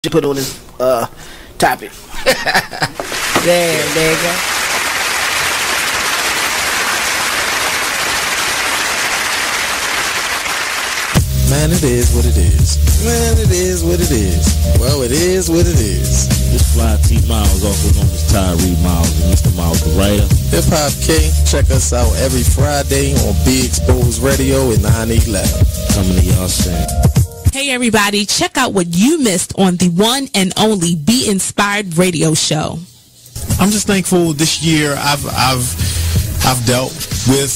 should put on this topic. There you go. Man, it is what it is. Man, it is what it is. Well, it is what it is. This Fly T Miles, also known as Tyree Miles, and Mr. Miles the writer. Hip Hop King, check us out every Friday on Be Exposed Radio at 9/11. Coming to y'all soon. Hey everybody, check out what you missed on the one and only Be Inspired radio show. I'm just thankful this year I've dealt with,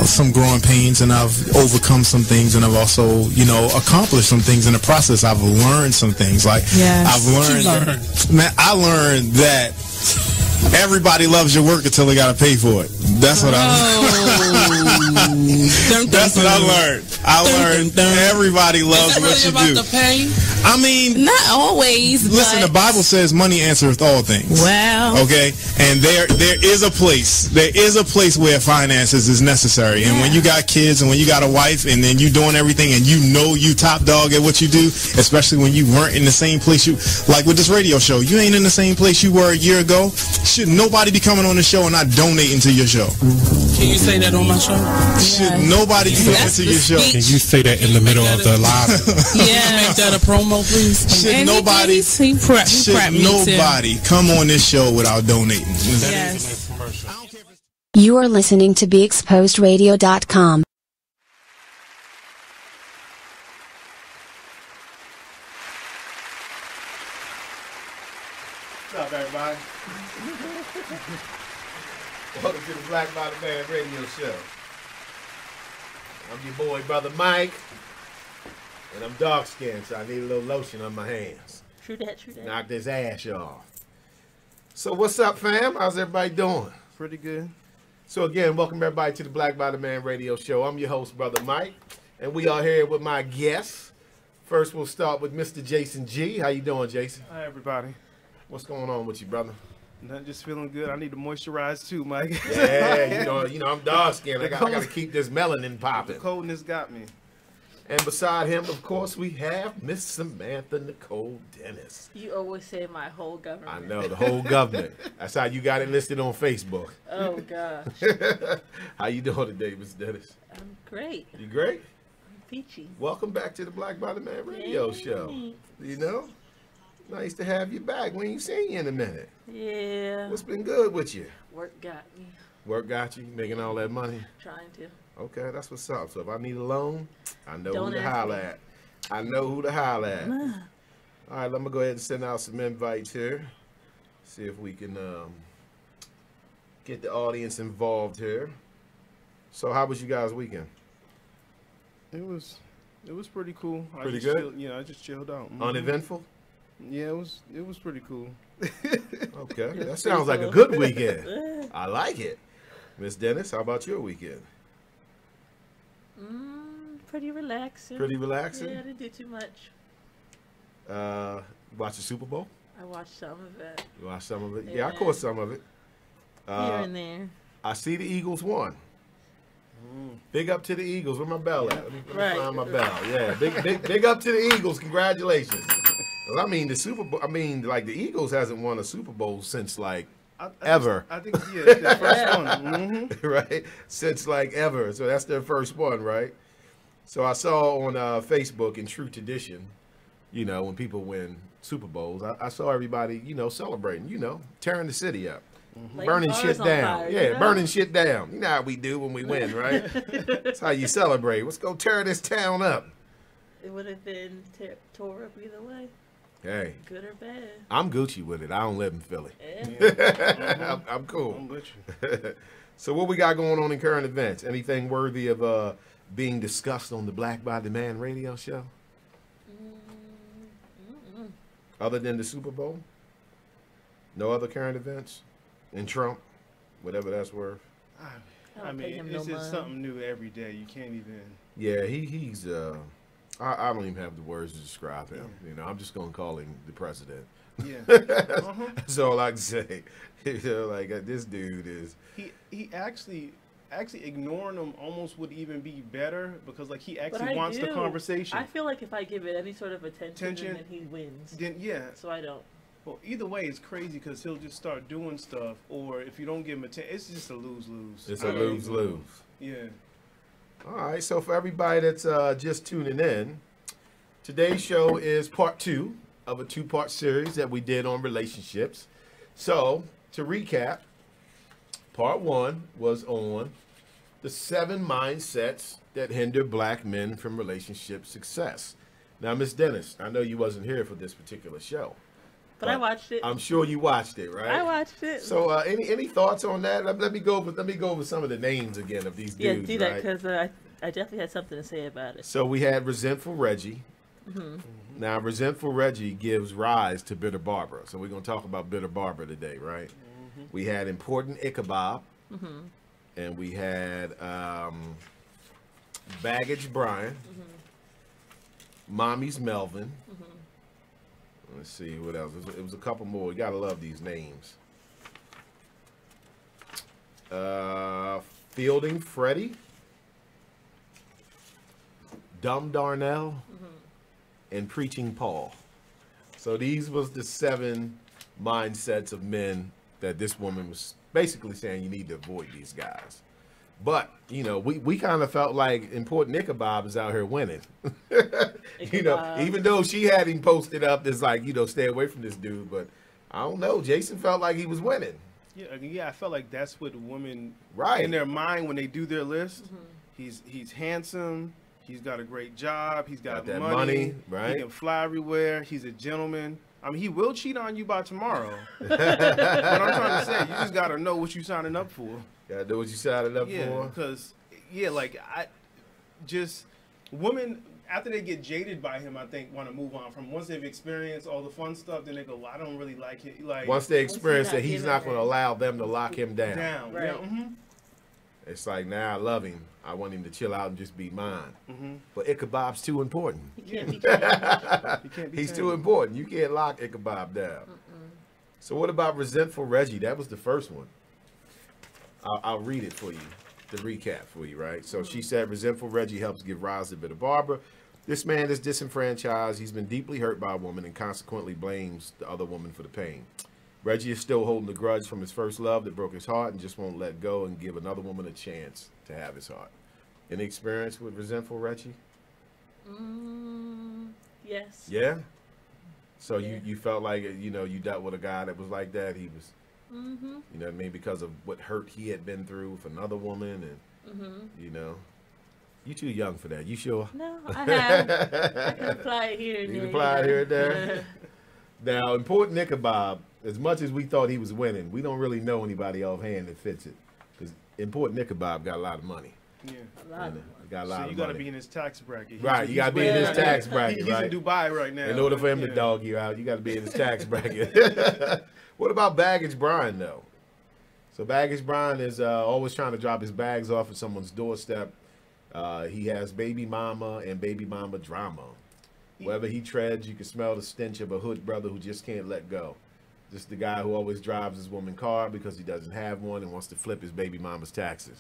some growing pains, and I've overcome some things, and I've also, accomplished some things in the process. I've learned some things. I've learned, man, I learned that everybody loves your work until they got to pay for it. That's what That's what I learned. I learned everybody loves what you do. I mean, not always. Listen, the Bible says money answereth all things. Well, okay, and there is a place. There is a place where finances is necessary. And when you got kids and when you got a wife and then you doing everything and you top dog at what you do, especially when you weren't in the same place like with this radio show, you ain't in the same place you were a year ago. Should nobody be coming on the show and not donating to your show? Can you say that on my show? Should nobody be coming to your show? Can you say that in the middle of the live? Make that a promo, please. Should nobody come on this show without donating? Yes. You are listening to BeExposedRadio.com. What's up, everybody? Welcome to the Black Bottom Man Radio Show. I'm your boy, Brother Mike, and I'm dark skinned, so I need a little lotion on my hands. True that. Knock this ash off. So what's up, fam? How's everybody doing? Pretty good. So again, welcome everybody to the Black Bottom Man Radio Show. I'm your host, Brother Mike, and we are here with my guests. First, we'll start with Mr. Jason G. How you doing, Jason? Hi, everybody. What's going on with you, brother? Not just feeling good. I need to moisturize too, Mike. Yeah, I'm dark skinned. I got to keep this melanin popping. The coldness got me. And beside him, of course, we have Miss Samantha Nicole Dennis. You always say my whole government. I know, the whole government. That's how you got it listed on Facebook. Oh, gosh. How you doing today, Miss Dennis? I'm great. You great? I'm peachy. Welcome back to the Black Bottom Man Radio Show. Nice to have you back. We ain't seen you in a minute. Yeah. What's been good with you? Work got me. Work got you? Making all that money? Trying to. Okay, that's what's up. So if I need a loan, I know Don't who to holler at. I know who to holler at. All right, let me go ahead and send out some invites here. See if we can get the audience involved here. So how was you guys' weekend? It was pretty cool. Pretty good? I just chilled out. Uneventful? Yeah, it was pretty cool. Okay, that sounds like a good weekend. I like it. Miss Dennis, how about your weekend? Pretty relaxing. Pretty relaxing? Yeah, I didn't do too much. Watch the Super Bowl? I watched some of it. You watched some of it? Yeah, I caught some of it. Here and there. I see the Eagles won. Big up to the Eagles. Where my bell at? Let me find my bell. Yeah, big up to the Eagles. Congratulations. I mean, the Eagles hasn't won a Super Bowl since ever. I think it's their first one. Mm-hmm. Right? Since ever. So that's their first one, right? So I saw on Facebook, in true tradition, when people win Super Bowls, I saw everybody, celebrating, tearing the city up. Like burning shit down. Fire, burning shit down. You know how we do when we win, right? That's how you celebrate. Let's go tear this town up. It would have been tore up either way. Hey. Good or bad. I'm Gucci with it. I don't live in Philly. Yeah. I'm cool. I'm with you. So what we got going on in current events? Anything worthy of being discussed on the Black Bottom Man Radio Show? Other than the Super Bowl? No other current events? And Trump? Whatever that's worth. I mean, it's just something new every day. You can't even... Yeah, he's... I don't even have the words to describe him. I'm just going to call him the president. Yeah. That's all I can say. This dude is... He actually actually ignoring him almost would even be better because like he But actually wants the conversation. I feel like if I give it any sort of attention, then he wins. Then yeah. So I don't. Well, either way, it's crazy because he'll just start doing stuff, or if you don't give him attention, it's just a lose-lose. It's a lose-lose. Yeah. All right, so for everybody that's just tuning in, today's show is part 2 of a 2-part series that we did on relationships. So, to recap, part 1 was on the 7 mindsets that hinder black men from relationship success. Now, Miss Dennis, I know you wasn't here for this particular show. But I watched it. I'm sure you watched it, right? I watched it. So, any thoughts on that? Let me go over some of the names again of these dudes. Yeah, do that because I definitely had something to say about it. So we had Resentful Reggie. Mm-hmm. Now, Resentful Reggie gives rise to Bitter Barbara. So we're going to talk about Bitter Barbara today, right? Mm-hmm. We had Important Ichabod. Mm-hmm. And we had Baggage Brian. Mm-hmm. Mommy's Melvin. Mm-hmm. Let's see what else. It was a couple more. You gotta love these names. Fielding Freddie, Dumb Darnell, and Preaching Paul. So these was the 7 mindsets of men that this woman was basically saying you need to avoid these guys. But, you know, we kind of felt like Important Ichabod is out here winning. You know, even though she had him posted up as like, you know, stay away from this dude. But I don't know. Jason felt like he was winning. Yeah, I felt like that's what women, right, in their mind when they do their list. Mm-hmm. He's handsome. He's got a great job. He's got that money. Right? He can fly everywhere. He's a gentleman. I mean, he will cheat on you by tomorrow. What I'm trying to say, you just got to know what you're signing up for. Gotta know what you signed up for. Yeah, because, like, women, after they get jaded by him, I think, want to move on from. Once they've experienced all the fun stuff, then they go, well, I don't really like it. Like, once they experience that he's not going to allow them to lock him down. Right. Yeah, mm-hmm. It's like, now I love him. I want him to chill out and just be mine. Mm-hmm. But Ichabod's too important. He can't be changed. He's too important. You can't lock Ichabod down. So what about Resentful Reggie? That was the first one. I'll read it for you, the recap for you, right? So she said, Resentful Reggie helps give rise to Bitter Barbara. This man is disenfranchised. He's been deeply hurt by a woman and consequently blames the other woman for the pain. Reggie is still holding the grudge from his first love that broke his heart and just won't let go and give another woman a chance to have his heart. Any experience with Resentful Reggie? Yes. Yeah? So you felt like, you know, you dealt with a guy that was like that. He was, you know what I mean, because of what hurt he had been through with another woman and, you know. You too young for that. You sure? No, I have. I can apply it here and there. You can apply it here and there? Now, Important Ichabod, as much as we thought he was winning, we don't really know anybody offhand that fits it. Because Important Ichabod got a lot of money. Yeah. Got a lot so of you got to money. be in his tax bracket. Right, you got to be in his tax bracket, He's right? in Dubai right now. In order for him to dog you out, you got to be in his tax bracket. What about Baggage Brian, though? So Baggage Brian is always trying to drop his bags off at someone's doorstep. He has baby mama and baby mama drama. Wherever he treads, you can smell the stench of a hood brother who just can't let go. Just the guy who always drives his woman car because he doesn't have one and wants to flip his baby mama's taxes.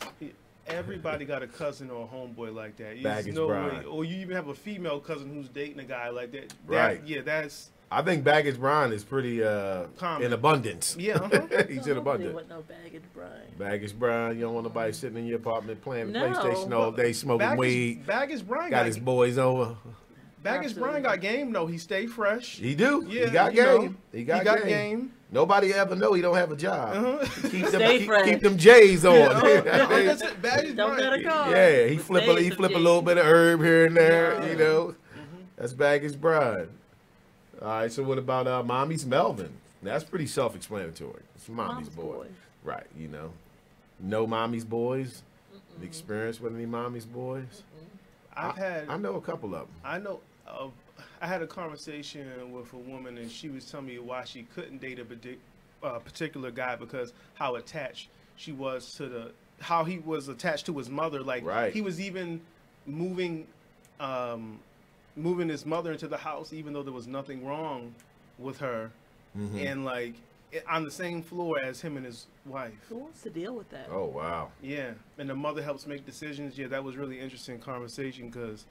Everybody got a cousin or a homeboy like that. Baggage no Brian. way. Or you even have a female cousin who's dating a guy like that. Right. Yeah, that's... I think Baggage Brian is pretty in abundance. Yeah, he's in abundance. Want no Baggage Brian. Baggage Brian, you don't want nobody sitting in your apartment playing No. PlayStation all day, smoking weed. Baggage Brian got his boys over. Baggage Brian got game though. He stay fresh. He do. Yeah, he got you game. know, He got game. Nobody ever know he don't have a job. Keep them J's on. That's it. Baggage Don't Brian. got a car. Yeah, he flip a little bit of herb here and there. You know, that's Baggage Brian. All right. So what about Mommy's Melvin? That's pretty self-explanatory. It's Mommy's boy. Right. You know, no Mommy's boys. Experience with any Mommy's boys? I know a couple of them. I know. I had a conversation with a woman, and she was telling me why she couldn't date a particular guy because how attached she was to how he was attached to his mother. Like he was even moving his mother into the house, even though there was nothing wrong with her, and like on the same floor as him and his wife. Who wants to deal with that? Oh, wow. Yeah, and the mother helps make decisions. Yeah, that was really interesting conversation because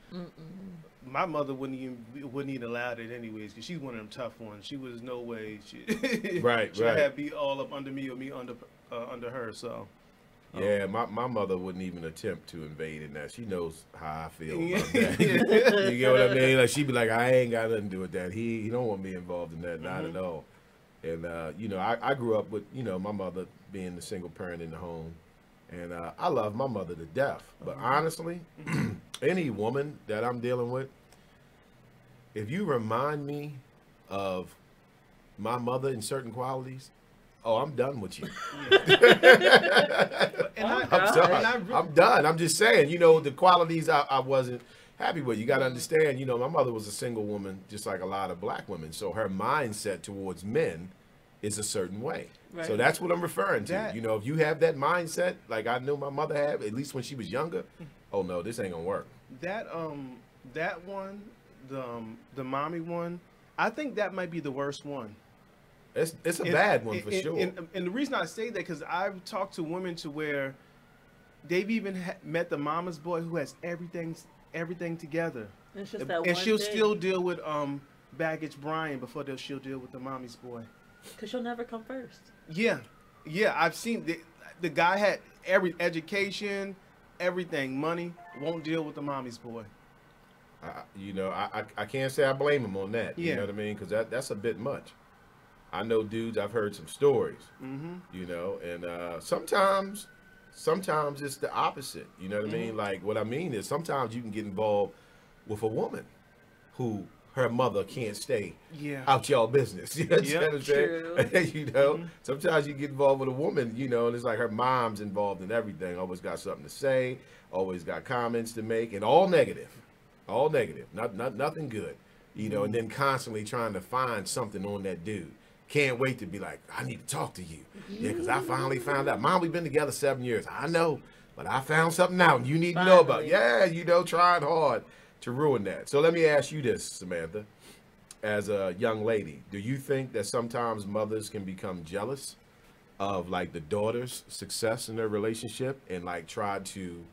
my mother wouldn't even allow it anyways because she's one of them tough ones. She was no way she Right, she'd right. have be all up under me or me under her. So Yeah, my mother wouldn't even attempt to invade in that. She knows how I feel Yeah. about that. You get what I mean? Like she'd be like, I ain't got nothing to do with that. He don't want me involved in that, not at all. And you know, I grew up with, you know, my mother being the single parent in the home. And I love my mother to death. But honestly, any woman that I'm dealing with, if you remind me of my mother in certain qualities, oh, I'm done with you. I'm done. I'm just saying, you know, the qualities I wasn't happy with. You got to understand, you know, my mother was a single woman, just like a lot of black women. So her mindset towards men is a certain way. Right. So that's what I'm referring to. That- You know, if you have that mindset, like I knew my mother had, at least when she was younger, oh no, this ain't gonna work. that one, the mommy one, I think that might be the worst one. It's a bad one for sure. And the reason I say that because I've talked to women to where they've even met the mama's boy who has everything together, It's just that and one she'll thing. still deal with baggage Brian before she'll deal with the mommy's boy. Because she'll never come first. Yeah, I've seen the guy had every education, everything, money, won't deal with the mommy's boy. You know, I can't say I blame him on that. You Yeah. know what I mean? Because that's a bit much. I know dudes. I've heard some stories. You know, and sometimes it's the opposite. You know what I mean? Like what I mean is sometimes you can get involved with a woman who her mother can't stay out y'all business. You understand what I'm saying? You know, sometimes you get involved with a woman, you know, and it's like her mom's involved in everything. Always got something to say, always got comments to make, and all negative, nothing good. You know, and then constantly trying to find something on that dude. Can't wait to be like, I need to talk to you. Yeah, because I finally found out. Mom, we've been together 7 years. I know, but I found something out you need to know about. Yeah, you know, trying hard to ruin that. So let me ask you this, Samantha. As a young lady, do you think that sometimes mothers can become jealous of like the daughter's success in their relationship and like try to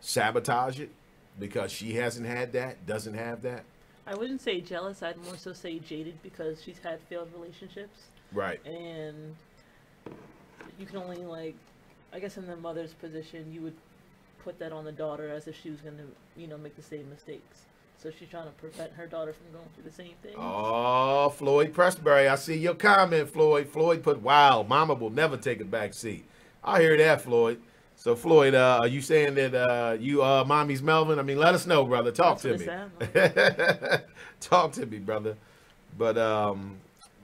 sabotage it because she hasn't had that, doesn't have that? I wouldn't say jealous. I'd more so say jaded because she's had failed relationships. Right. And you can only, like, I guess in the mother's position, you would put that on the daughter as if she was going to, you know, make the same mistakes. So she's trying to prevent her daughter from going through the same thing. Oh, Floyd Prestbury, I see your comment, Floyd. Floyd put, wow, mama will never take a back seat. I hear that, Floyd. So, Floyd, are you saying that you mommy's Melvin? I mean, let us know, brother. Talk to me. Talk to me, brother. But,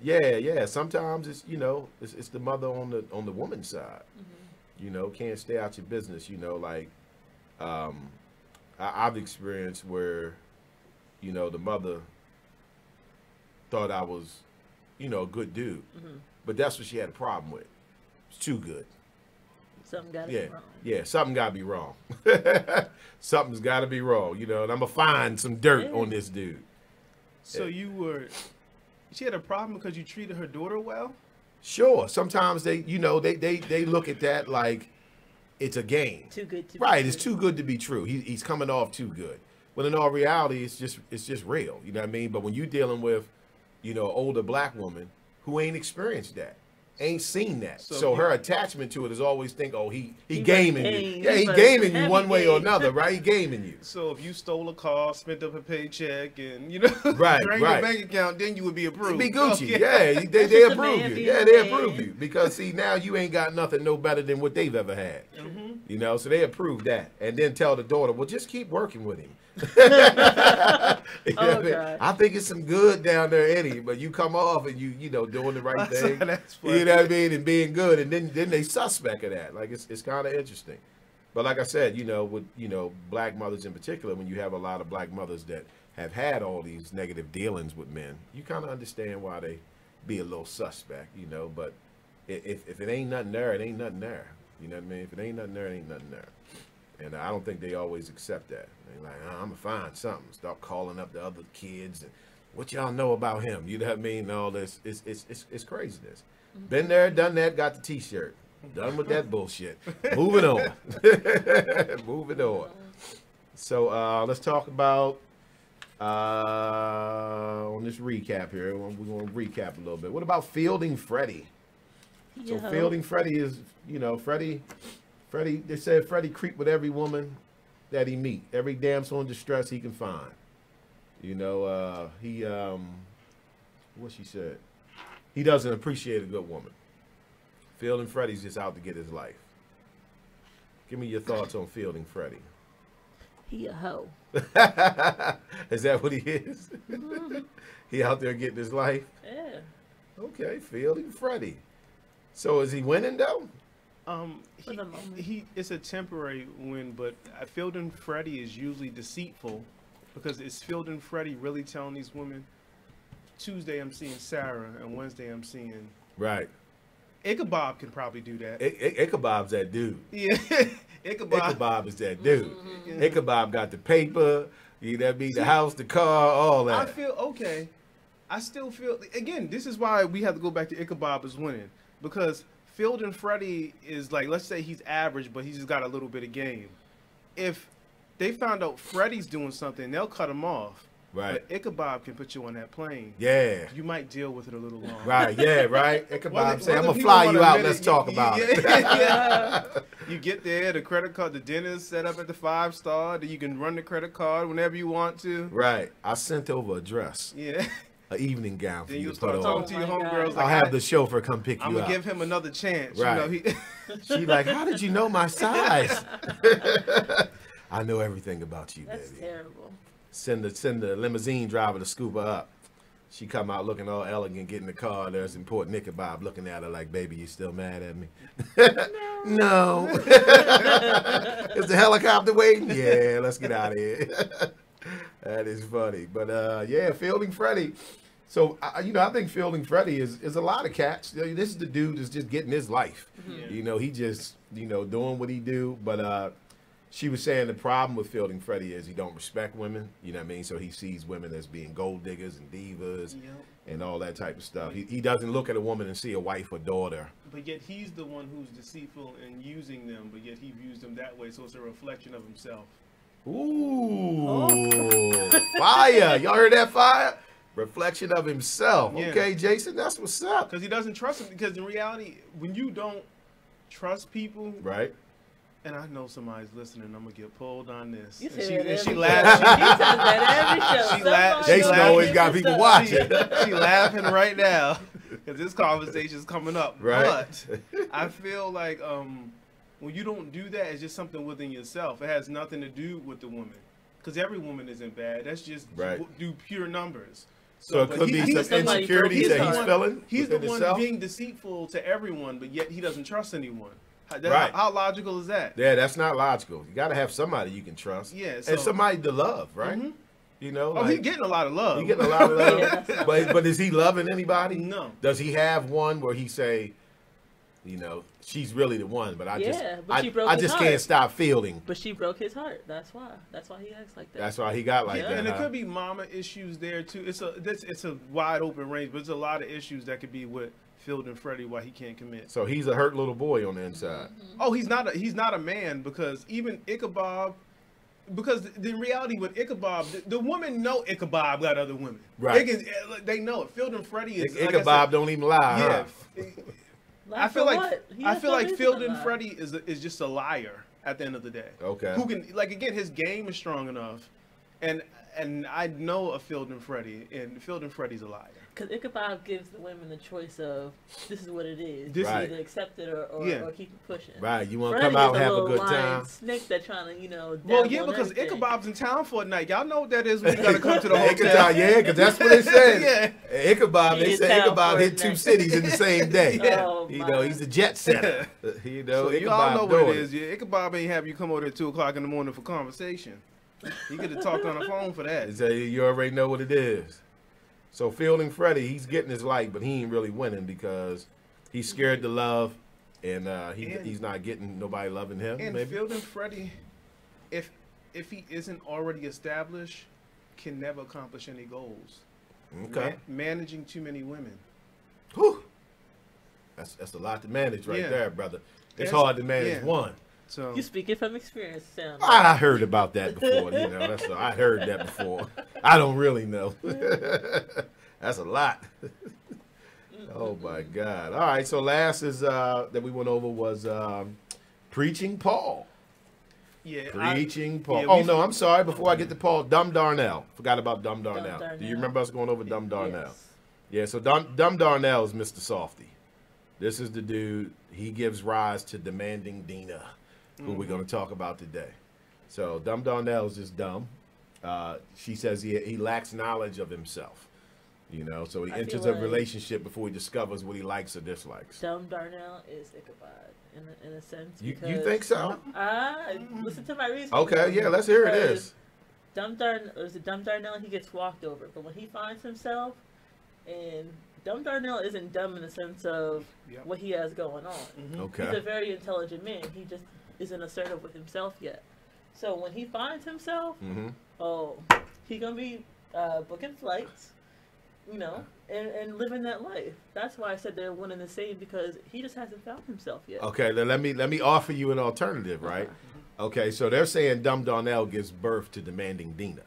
yeah, sometimes it's, you know, it's the mother on the woman's side. You know, can't stay out your business, you know, like I've experienced where, you know, the mother thought I was, you know, a good dude. But that's what she had a problem with. It's too good. Something got to be wrong. Yeah, something got to be wrong. Something's got to be wrong, you know, and I'm going to find some dirt on this dude. So she had a problem because you treated her daughter well? Sure. Sometimes they, you know, they look at that like it's a game. Too good to be right. true. It's too good to be true. He's coming off too good. But in all reality, it's just real. You know what I mean? But when you're dealing with, you know, older black woman who ain't experienced that, ain't seen that, so her attachment to it is always think, oh, he gaming you. Yeah, he gaming you one way or another, right? He gaming you. So if you stole a car, spent up a paycheck, and you know, right, drained your bank account, then you would be approved. Be Gucci, Okay. yeah. They approve you. Yeah, they approve you because see now you ain't got nothing no better than what they've ever had. You know, so they approve that, and then tell the daughter, well, just keep working with him. You know what I mean? I think it's some good down there, Eddie, but you come off and you know doing the right thing. That's funny. You know what I mean, and being good, and then they suspect of that. Like it's kind of interesting. But like I said, you know, with black mothers in particular, when you have a lot of black mothers that have had all these negative dealings with men, you kind of understand why they be a little suspect, you know. But if it ain't nothing there, it ain't nothing there. You know what I mean? If it ain't nothing there, it ain't nothing there. And I don't think they always accept that. They're like, I'm going to find something. Start calling up the other kids and what y'all know about him? You know what I mean? All this, it's craziness. Been there, done that, got the T-shirt. Done with that bullshit. Moving on. Moving on. So let's talk about on this recap here. We're going to recap a little bit. What about Fielding Freddie? So Fielding Freddie is, you know, Freddie. They said Freddie creep with every woman that he meet, every damsel in distress he can find. You know, what she said? He doesn't appreciate a good woman. Fielding Freddie's just out to get his life. Give me your thoughts on Fielding Freddie. He a hoe. Is that what he is? He out there getting his life? Yeah. Okay, Fielding Freddie. So is he winning though? It's a temporary win, but Fielding Freddie is usually deceitful because it's Fielding Freddie really telling these women, Tuesday I'm seeing Sarah and Wednesday I'm seeing right. Ichabod can probably do that. Ichabod's that dude. Yeah, Ichabod is that dude. Ichabod got the paper, you know what I mean, the house, the car, all that. I feel okay. I still feel again. This is why we have to go back to Ichabod as winning because Fielding Freddie is like, let's say he's average, but he's just got a little bit of game. If they found out Freddie's doing something, they'll cut him off. Right. But Ichabod can put you on that plane. Yeah. You might deal with it a little longer. Right, yeah, right. Ichabod say, I'm going to fly you out. Let's talk about it. Yeah. You get there, the credit card, the dinner's set up at the 5-star. Then you can run the credit card whenever you want to. Right. I sent over a dress. Yeah. An evening gown for then you you to put start on. talking to your homegirls. I'll have the chauffeur come pick you up. I'm going to give him another chance. Right. You know, She like, how did you know my size? I know everything about you, That's baby. terrible. Send the limousine driver to scoop her up. She come out looking all elegant, get in the car. There's important Ichabod looking at her like, baby, you still mad at me? No. Is the helicopter waiting? Yeah, let's get out of here. That is funny. But, yeah, Fielding Freddie. So, I think Fielding Freddie is a lot of cats. This is the dude that's just getting his life. Mm-hmm. You know, he just, doing what he do. But she was saying the problem with Fielding Freddie is he don't respect women. You know what I mean? So he sees women as being gold diggers and divas and all that type of stuff. He doesn't look at a woman and see a wife or daughter. But yet he's the one who's deceitful and using them, but yet he views them that way. So it's a reflection of himself. Ooh. Fire. Y'all heard that fire? Reflection of himself. Yeah. Okay, Jason, that's what's up. Because he doesn't trust them. Because in reality, when you don't trust people, right? And I know somebody's listening. I'm gonna get pulled on this. You and she laughs. He says that every show. Jason always got people watching. She laughing right now because this conversation is coming up. Right. But I feel like when you don't do that, it's just something within yourself. It has nothing to do with the woman, because every woman isn't bad. That's just do pure numbers. So it could be some insecurities that he's feeling. He's the one himself? being deceitful to everyone, but yet he doesn't trust anyone. Right. How logical is that? Yeah, that's not logical. You got to have somebody you can trust. Yeah, and somebody to love, right? Mm-hmm. You know, he's getting a lot of love. He's getting a lot of love. but is he loving anybody? No. Does he have one where he say, she's really the one, but I just can't stop fielding. But she broke his heart. That's why he acts like that. That's why he got like that. And it could be mama issues there too. It's a wide open range, but there's a lot of issues that could be with Fielding Freddie why he can't commit. So he's a hurt little boy on the inside. Mm-hmm. Oh, he's not a man, because even Ichabod, because the reality with Ichabod, the women know Ichabod got other women. Right. They know it. Fielding Freddie is Ichabod don't even lie. Yeah. Huh? I feel like Fielding Freddie is just a liar at the end of the day. Okay. Who can, like, again, his game is strong enough, and I know a Fielding Freddie, and Fielding Freddie's a liar. Because Ichabod gives the women the choice of, this is what it is. Right. Either accept it or keep it pushing. Right. You want to come out and have a good time. Snake that trying to, Well, yeah, because Ichabod's in town for a night. Y'all know what that is when you got to come to the hotel. Yeah, because that's what it said. Yeah. Ichabod, they say Ichabod hit 2 cities in the same day. Oh, he's a jet setter. So you all know what it is. Yeah, Ichabod ain't have you come over there at 2 o'clock in the morning for conversation. He could have talked on the phone for that. You already know what it is. So Fielding Freddie, he's getting his light, but he ain't really winning because he's scared to love, and he's not getting nobody loving him. And maybe? Fielding Freddie, if he isn't already established, can never accomplish any goals. Okay. Managing too many women. Whew. That's a lot to manage right there, brother. It's hard to manage one. So you speaking from experience, Sam. I heard about that before. You know, I heard that before. I don't really know. That's a lot. Oh my God! All right, so last is that we went over was Preaching Paul. Yeah, Preaching Paul. Yeah, oh no, I'm sorry. Before I get to Paul, Dumb Darnell. Forgot about Dumb Darnell. Darnell. Do you remember us going over Dumb Darnell? Yes. Yeah. So Dumb Darnell is Mr. Softy. This is the dude. He gives rise to Demanding Dina, who we're going to talk about today. So Dumb Darnell is just dumb. She says he lacks knowledge of himself. You know, so he enters a relationship before he discovers what he likes or dislikes. Dumb Darnell is Ichabod in a sense. You think so? Listen to my reason. Okay, yeah, let's hear it is. Dumb Darnell, he gets walked over. But when he finds himself, and Dumb Darnell isn't dumb in the sense of what he has going on. Okay. He's a very intelligent man. He just isn't assertive with himself yet. So when he finds himself, he gonna be booking flights, you know, and living that life. That's why I said they're one and the same, because he just hasn't found himself yet. Okay, then let me offer you an alternative, right? Okay, so they're saying Dumb Darnell gives birth to Demanding Dina.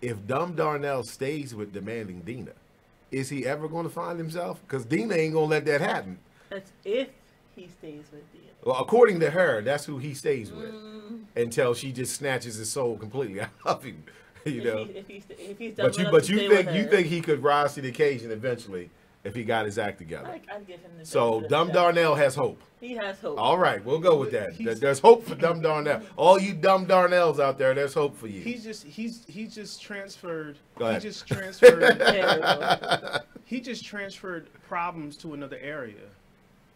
If Dumb Darnell stays with Demanding Dina, is he ever going to find himself? Because Dina ain't going to let that happen. That's if he stays with Dina. Well, according to her, that's who he stays with until she just snatches his soul completely out of him. You know. If he's done but you think he could rise to the occasion eventually if he got his act together? I'd give him the So Dumb Darnell has hope. He has hope. All right, we'll go with that. There's hope for Dumb Darnell. All you Dumb Darnells out there, there's hope for you. He's just transferred. Go ahead. He just transferred. He just transferred problems to another area.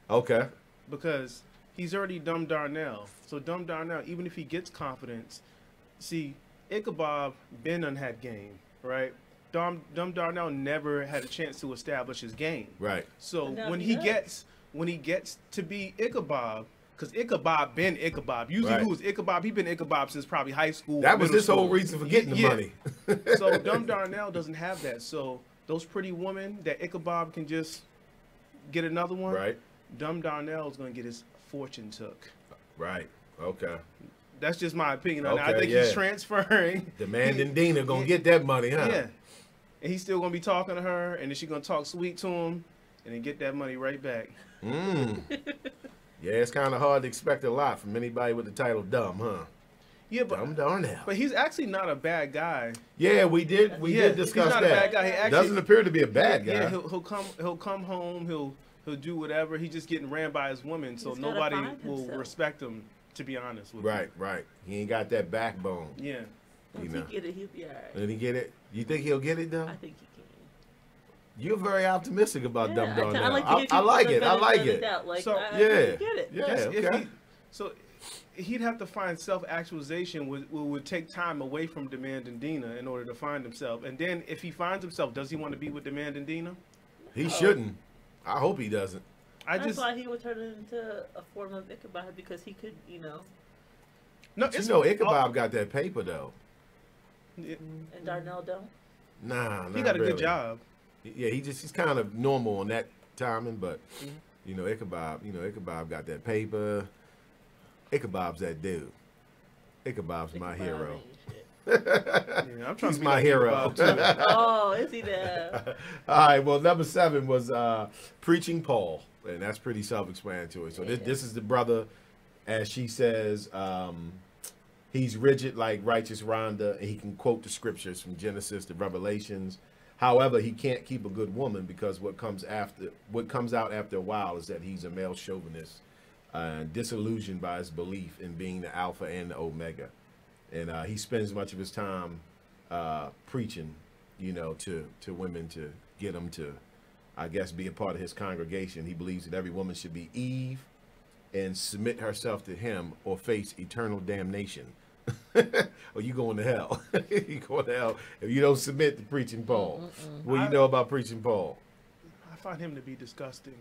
Okay. Because he's already Dumb Darnell. So Dumb Darnell, even if he gets confidence, see, Ichabod Ben had game, right? Dumb Darnell never had a chance to establish his game. Right. So when he gets to be Ichabod, because Ichabod been Ichabod. Usually who's Ichabod? He been Ichabod since probably high school. That was his whole reason for getting the money. So Dumb Darnell doesn't have that. So those pretty women that Ichabod can just get another one. Right. Dumb Darnell is going to get his fortune took. Right. Okay. That's just my opinion on Okay, it. I think he's transferring. Demanding Dina going to get that money, huh? Yeah. And he's still going to be talking to her, and then she's going to talk sweet to him, and then get that money right back. Yeah, it's kind of hard to expect a lot from anybody with the title Dumb, huh? Yeah, but Dumb Darnell. But he's actually not a bad guy. Yeah, we did discuss he's not that. A bad guy. He actually doesn't appear to be a bad guy. Yeah, he'll come home. He'll do whatever. He's just getting ran by his woman, so nobody will respect him. To be honest with you. Right. He ain't got that backbone. Yeah. Once he get it, he'll be all right. Did he get it? You think he'll get it, though? I think he can. You're very optimistic about Dumb Darnell. I like it. So, get it. Okay. So he'd have to find self-actualization, would take time away from Demanding Dina in order to find himself. And then if he finds himself, does he want to be with Demanding Dina? He shouldn't. I hope he doesn't. That's why he would turn it into a form of Ichabod, because he could, you know. No, Ichabod got that paper though. And Darnell don't. Nah, he got a really. good job. Yeah, he's kind of normal on that timing, but Ichabod got that paper. Ichabod's that dude. Ichabod's my hero. I'm trying He's to be my like hero. Oh, is he there? All right. Well, number 7 was Preaching Paul, and that's pretty self-explanatory. So this is the brother, as she says. He's rigid like righteous Rhonda, and he can quote the scriptures from Genesis to Revelations. However, he can't keep a good woman, because what comes out after a while is that he's a male chauvinist, disillusioned by his belief in being the Alpha and the Omega. And he spends much of his time preaching, to women to get them to, I guess, be a part of his congregation. He believes that every woman should be Eve and submit herself to him or face eternal damnation. Or you going to hell. You going to hell if you don't submit to Preaching Paul. What do you know about Preaching Paul? I find him to be disgusting.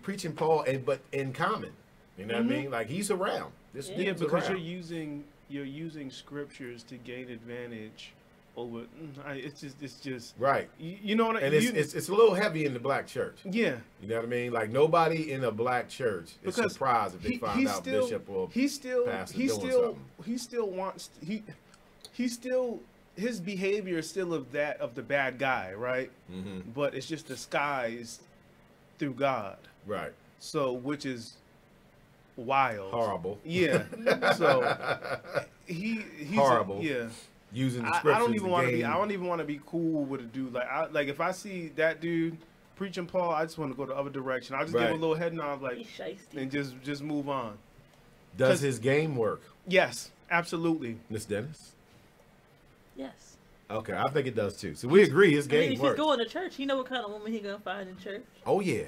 Preaching Paul, but in common. You know what I mean? Like, he's around. This dude's because around. you're using scriptures to gain advantage over. It's just right. You know what I mean? And it's a little heavy in the black church. Yeah. You know what I mean? Like nobody in a black church is surprised if they find out bishop or pastor doing something. He still wants his behavior is still of the bad guy, right? Mm-hmm. But it's just disguised through God. Right. So which is wild. Horrible. Yeah. So he's horrible. Yeah. Using the scriptures. I don't even want to be cool with a dude like if I see that dude preaching Paul, I just want to go the other direction. I just give him a little head nod like and just move on. Does his game work? Yes, absolutely. Miss Dennis? Yes. Okay, I think it does too. So we agree his game works. If he's going to church, you know what kind of woman he gonna find in church. Oh yeah.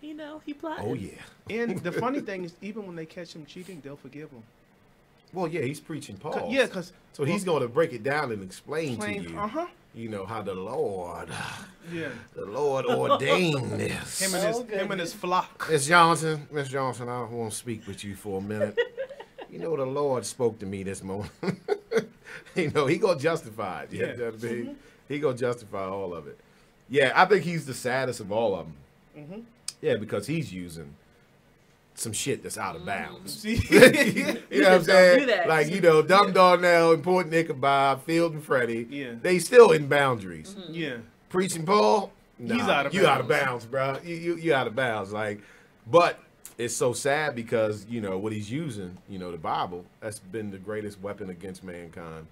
You know, he plotted. Oh yeah. And the funny thing is, even when they catch him cheating, they'll forgive him. Well, yeah, he's preaching Paul. Yeah, because he's going to break it down and explain to you, you know, how the Lord ordained this. Him and his flock. Miss Johnson, I want to speak with you for a minute. You know, the Lord spoke to me this morning. You know, he gonna justify it. You know what I mean? Mm-hmm. He gonna justify all of it. Yeah, I think he's the saddest of all of them. Mm-hmm. Yeah, because he's using some shit that's out of bounds. You know what I'm saying? Like, you know, Dumb Darnell, Important Ichabod, Field and Freddie. Yeah. They still in boundaries. Mm-hmm. Yeah. Preaching Paul, nah, he's out of bounds. You out of bounds, bro. You out of bounds. Like, but it's so sad because, you know, what he's using, you know, the Bible, that's been the greatest weapon against mankind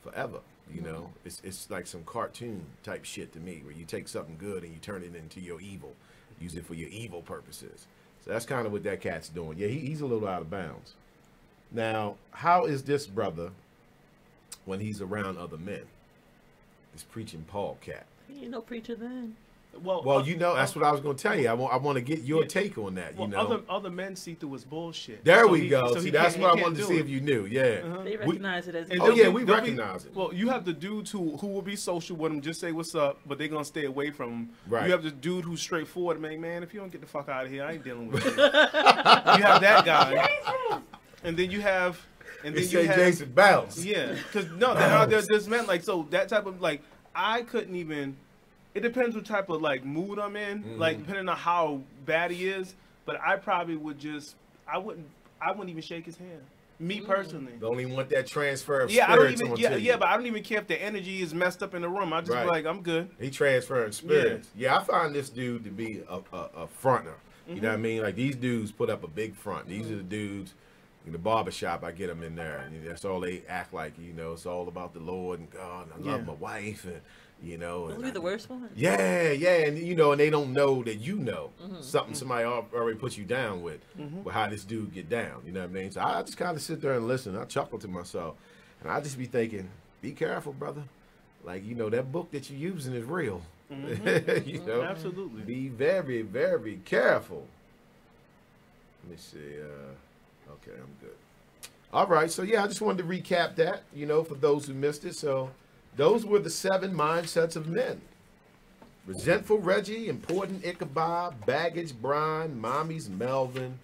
forever. You know, it's like some cartoon type shit to me, where you take something good and you turn it into your evil, use it for your evil purposes. So that's kind of what that cat's doing. Yeah, he's a little out of bounds. Now, how is this brother when he's around other men? This preaching Paul cat. He ain't no preacher then. Well, you know, that's what I was going to tell you. I want to get your take on that. Well, you know, other men see through his bullshit. There we go. See, that's what I wanted to see if you knew. Yeah, they recognize it as. We recognize it. Well, you have the dudes who will be social with him, just say what's up, but they're gonna stay away from him. Right. You have the dude who's straightforward, man. If you don't get the fuck out of here, I ain't dealing with you. You have that guy, and then you have. And then you have Jason Bounce. Yeah, because there's men like that type of like I couldn't even. It depends what type of like mood I'm in, like depending on how bad he is. But I probably would I wouldn't even shake his hand. Me personally. Don't even want that transfer of spirits. But I don't even care if the energy is messed up in the room. I just be like, I'm good. He transferring spirits. Yeah, I find this dude to be a fronter. You know what I mean? Like these dudes put up a big front. These are the dudes in the barbershop. I get them in there, and that's all they act like. You know, it's all about the Lord and God. And I love my wife and. You know, those be the worst ones. Yeah, and you know, and they don't know that you know something somebody already put you down with how this dude get down. You know what I mean? So I just kind of sit there and listen. I chuckle to myself, and I just be thinking, "Be careful, brother. Like you know, that book that you're using is real. You know, absolutely. Be very, very careful." Let me see. Okay, I'm good. All right, so yeah, I just wanted to recap that. You know, for those who missed it, so. Those were the 7 mindsets of men. Resentful Reggie, Important Ichabod, Baggage Brian, Mommy's Melvin,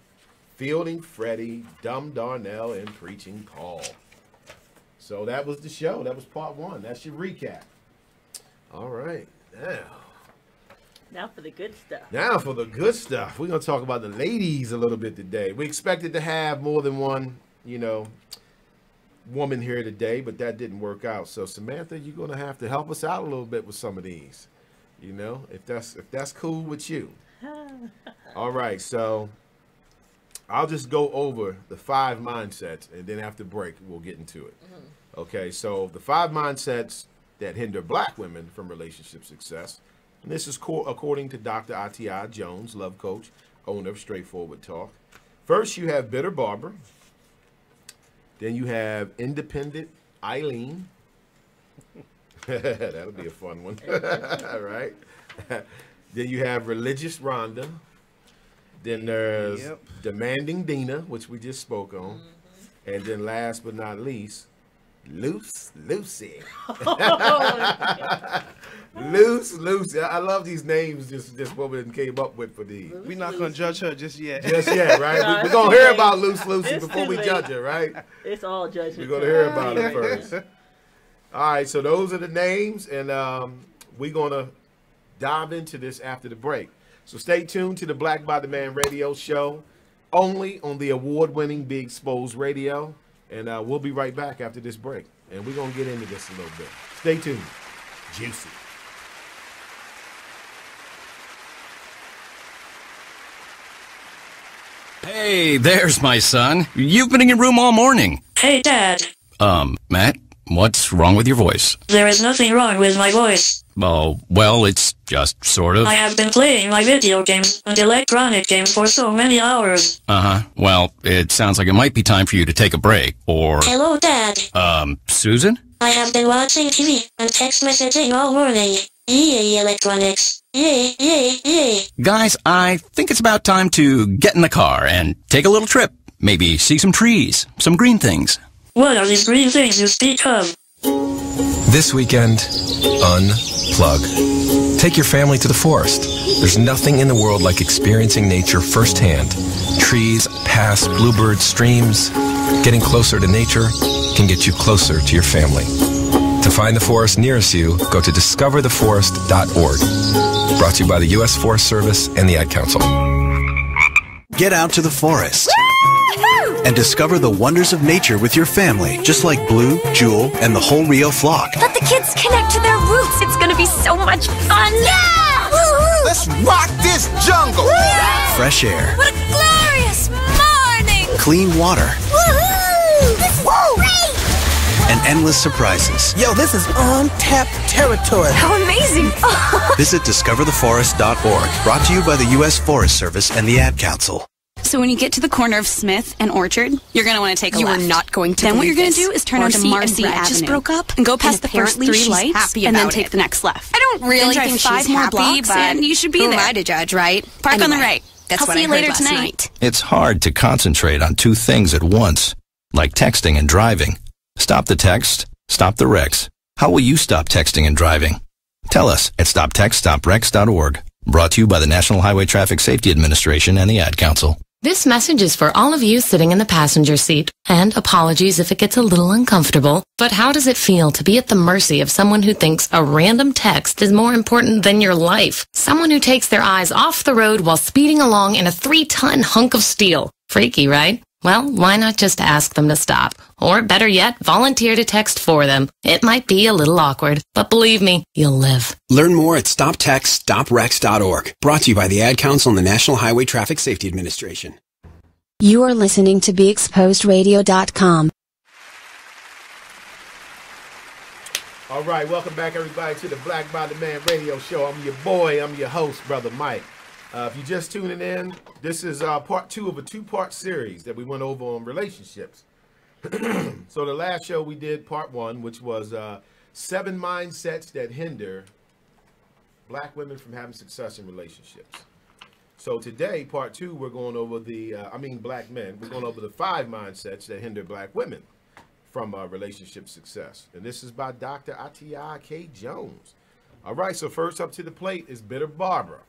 Fielding Freddie, Dumb Darnell, and Preaching Paul. So that was the show. That was part 1. That's your recap. All right. Now for the good stuff. Now for the good stuff. We're going to talk about the ladies a little bit today. We expected to have more than one, you know, woman here today, but that didn't work out. So Samantha, you're gonna have to help us out a little bit with some of these, you know, if that's cool with you. All right, so I'll just go over the 5 mindsets, and then after break we'll get into it. Okay, so the 5 mindsets that hinder black women from relationship success, and this is according to Dr. Ati Jones, love coach, owner of Straightforward Talk. First, you have Bitter Barbara. Then you have Independent Eileen. That'll be a fun one. All right. Then you have Religious Rhonda. Then there's Demanding Dina, which we just spoke on. And then last but not least, Loose Lucy. Loose Lucy. I love these names this woman came up with for these. We're not going to judge her just yet. Just yet, right? We're going to hear about Loose Lucy before we judge her, right? It's all judgment. We're going to hear about her first. All right, so those are the names, and we're going to dive into this after the break. So stay tuned to the Black by the Man radio show, only on the award-winning Be Exposed Radio, and we'll be right back after this break, and we're going to get into this a little bit. Stay tuned. Juicy. Hey, there's my son. You've been in your room all morning. Hey, Dad. Matt, what's wrong with your voice? There is nothing wrong with my voice. Oh, well, it's just sort of. I have been playing my video games and electronic games for so many hours. Uh-huh. Well, it sounds like it might be time for you to take a break, or... Hello, Dad. Susan? I have been watching TV and text messaging all morning. Yay, electronics. Yay, yay, yay. Guys, I think it's about time to get in the car and take a little trip. Maybe see some trees, some green things. What are these green things you speak of? This weekend, unplug. Take your family to the forest. There's nothing in the world like experiencing nature firsthand. Trees, paths, bluebirds, streams. Getting closer to nature can get you closer to your family. To find the forest nearest you, go to discovertheforest.org. Brought to you by the U.S. Forest Service and the Ad Council. Get out to the forest and discover the wonders of nature with your family, just like Blue, Jewel, and the whole Rio flock. Let the kids connect to their roots. It's going to be so much fun. Yeah! Woo-hoo! Let's rock this jungle. Woo! Fresh air. What a glorious morning. Clean water. Woohoo! This is great. And endless surprises. Yo, this is untapped territory. How amazing. Visit discovertheforest.org. Brought to you by the U.S. Forest Service and the Ad Council. So when you get to the corner of Smith and Orchard, you're going to want to take a left. You are not going to. Then what you're going to do is turn onto Marcy Avenue. Just broke up and go past the first 3 lights, and then take the next left. I don't really think she's 5 more happy, blocks, but and you should be who there. am I to judge, right? Park anyway, on the right. That's I'll what see I you heard later last tonight. night. It's hard to concentrate on 2 things at once, like texting and driving. Stop the text, stop the wrecks. How will you stop texting and driving? Tell us at stoptextstoprex.org. Brought to you by the National Highway Traffic Safety Administration and the Ad Council. This message is for all of you sitting in the passenger seat, and apologies if it gets a little uncomfortable, but how does it feel to be at the mercy of someone who thinks a random text is more important than your life? Someone who takes their eyes off the road while speeding along in a 3-ton hunk of steel. Freaky, right? Well, why not just ask them to stop? Or better yet, volunteer to text for them. It might be a little awkward, but believe me, you'll live. Learn more at stoptextstoprex.org. Brought to you by the Ad Council and the National Highway Traffic Safety Administration. You are listening to BeExposedRadio.com. All right, welcome back, everybody, to the Black by the Man radio show. I'm your boy, I'm your host, Brother Mike. If you're just tuning in, this is part 2 of a 2-part series that we went over on relationships. So the last show we did part 1, which was 7 mindsets that hinder black women from having success in relationships. So today, part 2, we're going over black men. We're going over the 5 mindsets that hinder black women from relationship success. And this is by Dr. Atiya K. Jones. All right, so first up to the plate is Bitter Barbara.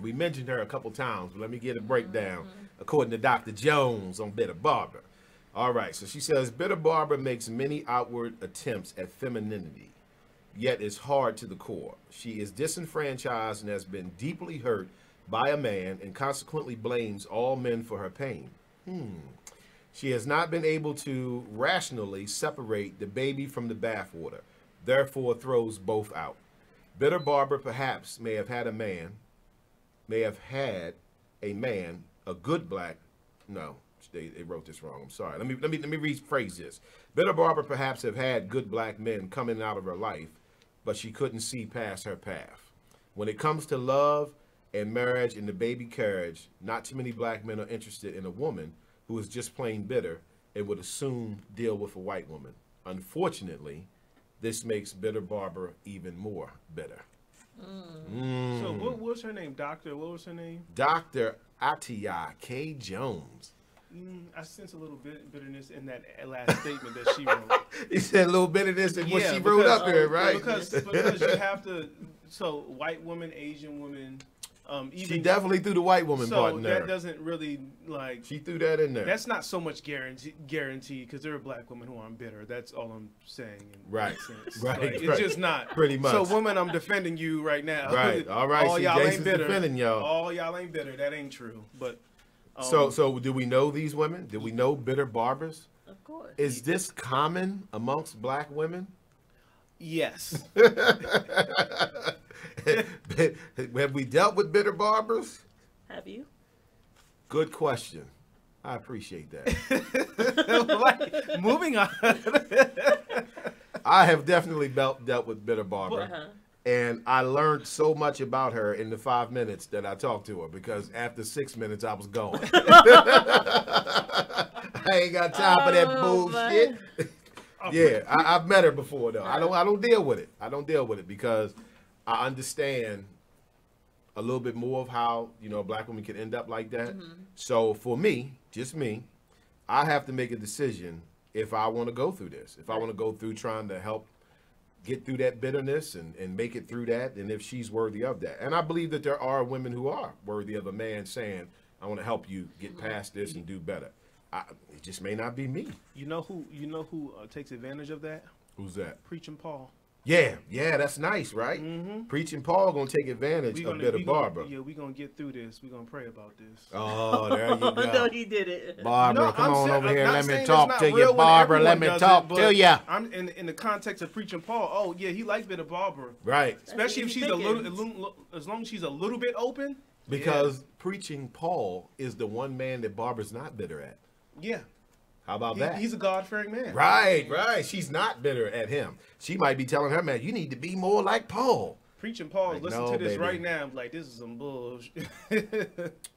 We mentioned her a couple times, but let me get a breakdown according to Dr. Jones on Bitter Barbara. All right, so she says, Bitter Barbara makes many outward attempts at femininity, yet is hard to the core. She is disenfranchised and has been deeply hurt by a man and consequently blames all men for her pain. She has not been able to rationally separate the baby from the bathwater, therefore throws both out. Bitter Barbara perhaps may have had a good black, no, they wrote this wrong, I'm sorry. Let me rephrase this. Bitter Barbara perhaps have had good black men coming out of her life, but she couldn't see past her path. When it comes to love and marriage and the baby carriage, not too many black men are interested in a woman who is just plain bitter and would assume deal with a white woman. Unfortunately, this makes Bitter Barbara even more bitter. So what was her name? What was her name? Dr. Atiya K. Jones. I sense a little bit bitterness in that last statement that she wrote. You said a little bitterness in what she wrote up here, right? Because you have to, so white woman, Asian woman, She definitely threw the white woman part in there. So that doesn't really like. She threw that in there. That's not so much guarantee because there are black women who aren't bitter. That's all I'm saying. Right. Right. Like, it's just not. Pretty much. So, women, I'm defending you right now. Right. All right. All See, y'all Jason's ain't bitter. defending y'all. All y'all ain't bitter. That ain't true. But. So do we know these women? Do we know bitter barbers? Of course. Is this common amongst black women? Yes. Have we dealt with bitter barbers? Have you? Good question. I appreciate that. Moving on. I have definitely dealt with bitter barber. And I learned so much about her in the 5 minutes that I talked to her because after 6 minutes I was gone. I ain't got time for that bullshit. Yeah, I've met her before though. I don't deal with it. I don't deal with it because I understand a little bit more of how, you know, a black woman can end up like that. So for me, just me, I have to make a decision if I want to go through this. If I want to go through trying to help get through that bitterness and make it through that, and if she's worthy of that. And I believe that there are women who are worthy of a man saying, I want to help you get past this and do better. It just may not be me. You know who takes advantage of that? Who's that? Preaching Paul. Yeah, that's nice, right? Preaching Paul gonna take advantage of bitter barber. Yeah, we're gonna get through this. We're gonna pray about this. Oh, there you go. No, he did it. Barbara, come on over here. Let me talk to you, Barbara. Let me talk to you. I'm in the context of preaching Paul. Oh yeah, he likes bitter barber. Right. Especially if she's a little, as long as she's a little bit open. Because preaching Paul is the one man that Barbara's not bitter at. Yeah. How about that? He's a God-fearing man. Right. She's not bitter at him. She might be telling her man, you need to be more like Paul. Preaching Paul, like, listen to this right now. I'm like, this is some bullshit.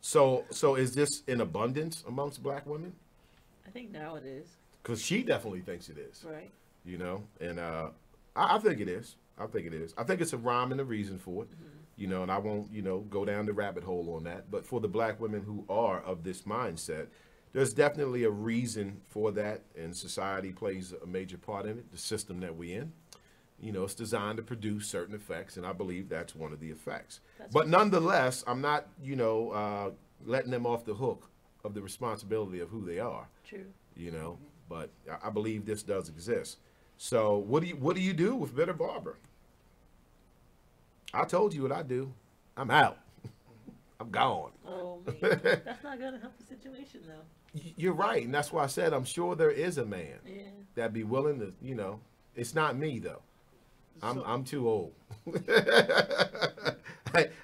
So is this in abundance amongst black women? I think now it is. Because she definitely thinks it is. Right. You know, and I think it is. I think it's a rhyme and a reason for it. You know, and I won't, go down the rabbit hole on that. But for the black women who are of this mindset, there's definitely a reason for that, and society plays a major part in it, the system that we're in. It's designed to produce certain effects, and I believe that's one of the effects. But nonetheless, I'm not, letting them off the hook of the responsibility of who they are. True. But I believe this does exist. So what do you do with bitter barber? I told you what I do. I'm out. I'm gone. Oh, man. That's not going to help the situation, though. You're right, and that's why I said I'm sure there is a man that'd be willing to, it's not me, though. I'm too old.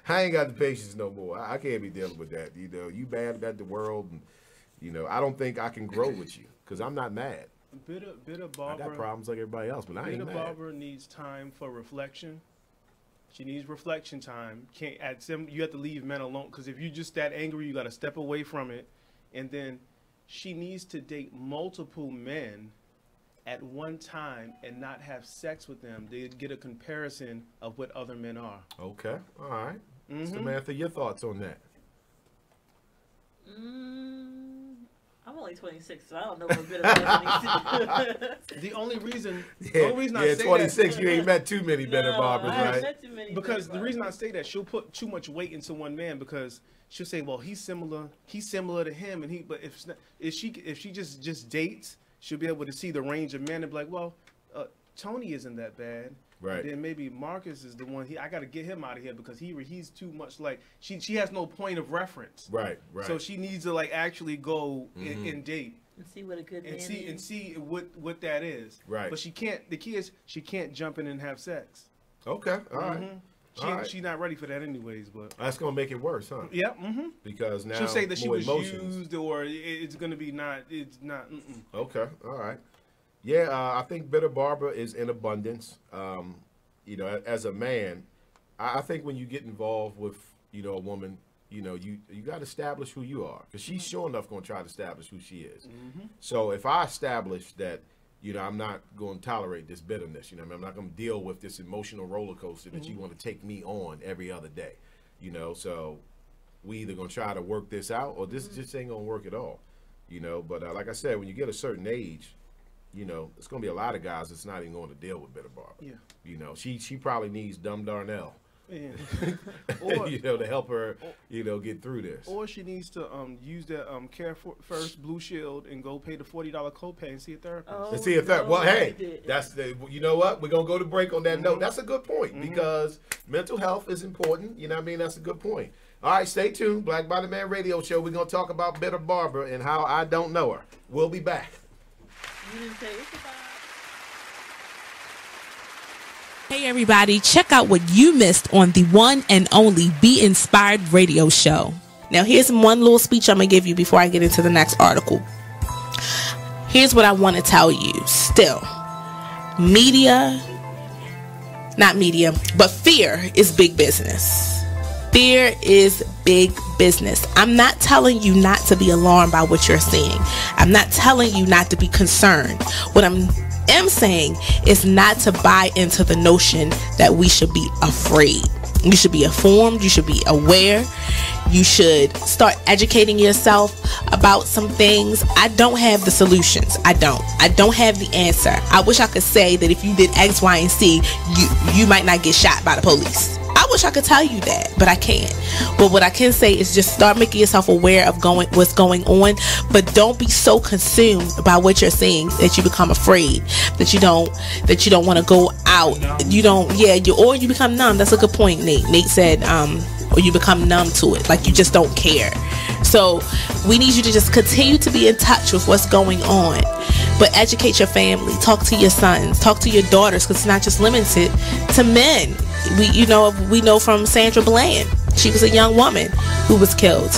I ain't got the patience no more. I can't be dealing with that. You mad about the world, and, I don't think I can grow with you because I'm not mad. Bitter barber. I got problems like everybody else, but I ain't mad. Bitter barber needs time for reflection. She needs reflection time. You have to leave men alone because if you're just that angry, you got to step away from it. And then she needs to date multiple men at one time and not have sex with them. They get a comparison of what other men are. Okay, all right. Samantha, your thoughts on that? I'm only 26, so I don't know what bitter barber needs to do. The only reason I say 26, that, you ain't met too many bitter barbers, I right? met too many because the reason I say that, she'll put too much weight into one man because she'll say, well, he's similar to him, and but if she just dates, she'll be able to see the range of men and be like, well, Tony isn't that bad. Right. And then maybe Marcus is the one. I got to get him out of here because he's too much like she has no point of reference. Right. So she needs to actually go and date and see what a good man is. And see what that is. Right. But she can't. The key is she can't jump in and have sex. Okay. All right. She's not ready for that anyways. But that's gonna make it worse, huh? Yeah. Because now she'll say that she was emotions. used, or it's gonna be not. It's not. Okay. All right. Yeah, I think bitter barber is in abundance. As a man, I think when you get involved with, a woman, you got to establish who you are. Because she's sure enough going to try to establish who she is. So if I establish that, I'm not going to tolerate this bitterness, I'm not going to deal with this emotional roller coaster that you want to take me on every other day, so we either going to try to work this out or this just ain't going to work at all, But like I said, when you get a certain age, it's going to be a lot of guys that's not even going to deal with bitter barber. Yeah. She probably needs Dumb Darnell Or, you know, to help her, you know, get through this. Or she needs to use that Care First Blue Shield and go pay the $40 copay and see a therapist. And see if that. Well, hey, that's the. You know what? We're gonna go to break on that note. That's a good point because mental health is important. You know what I mean? That's a good point. All right, stay tuned. Black Body Man Radio Show. We're gonna talk about Bitter Barbara and how I don't know her. We'll be back. You didn't say it's about. Hey everybody, check out what you missed on the one and only Be Inspired Radio Show. Now here's one little speech I'm going to give you before I get into the next article. Here's what I want to tell you. Still, but fear is big business. Fear is big business. I'm not telling you not to be alarmed by what you're seeing. I'm not telling you not to be concerned. What I'm saying is not to buy into the notion that we should be afraid. You should be informed. You should be aware. You should start educating yourself about some things. I don't have the solutions. I don't have the answer. I wish I could say that if you did X, Y, and Z, you might not get shot by the police. I wish I could tell you that, but I can't. But what I can say is just start making yourself aware of what's going on, but don't be so consumed by what you're seeing that you become afraid, that you don't want to go out. Or you become numb. That's a good point, Nate. Nate said, or you become numb to it, like you just don't care. So we need you to just continue to be in touch with what's going on, but educate your family, talk to your sons, talk to your daughters, because it's not just limited to men. We know from Sandra Bland, she was a young woman who was killed.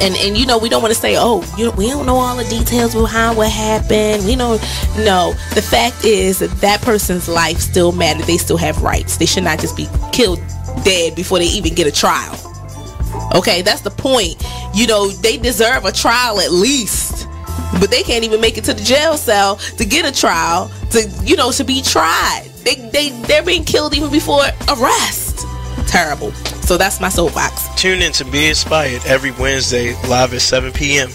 And we don't want to say, we don't know all the details behind what happened. No. The fact is that person's life still matters. They still have rights. They should not just be killed dead before they even get a trial. Okay, that's the point. They deserve a trial at least, but they can't even make it to the jail cell to get a trial to be tried. They're being killed even before arrest. Terrible. So that's my soapbox. Tune in to Be Inspired every Wednesday live at 7 p.m.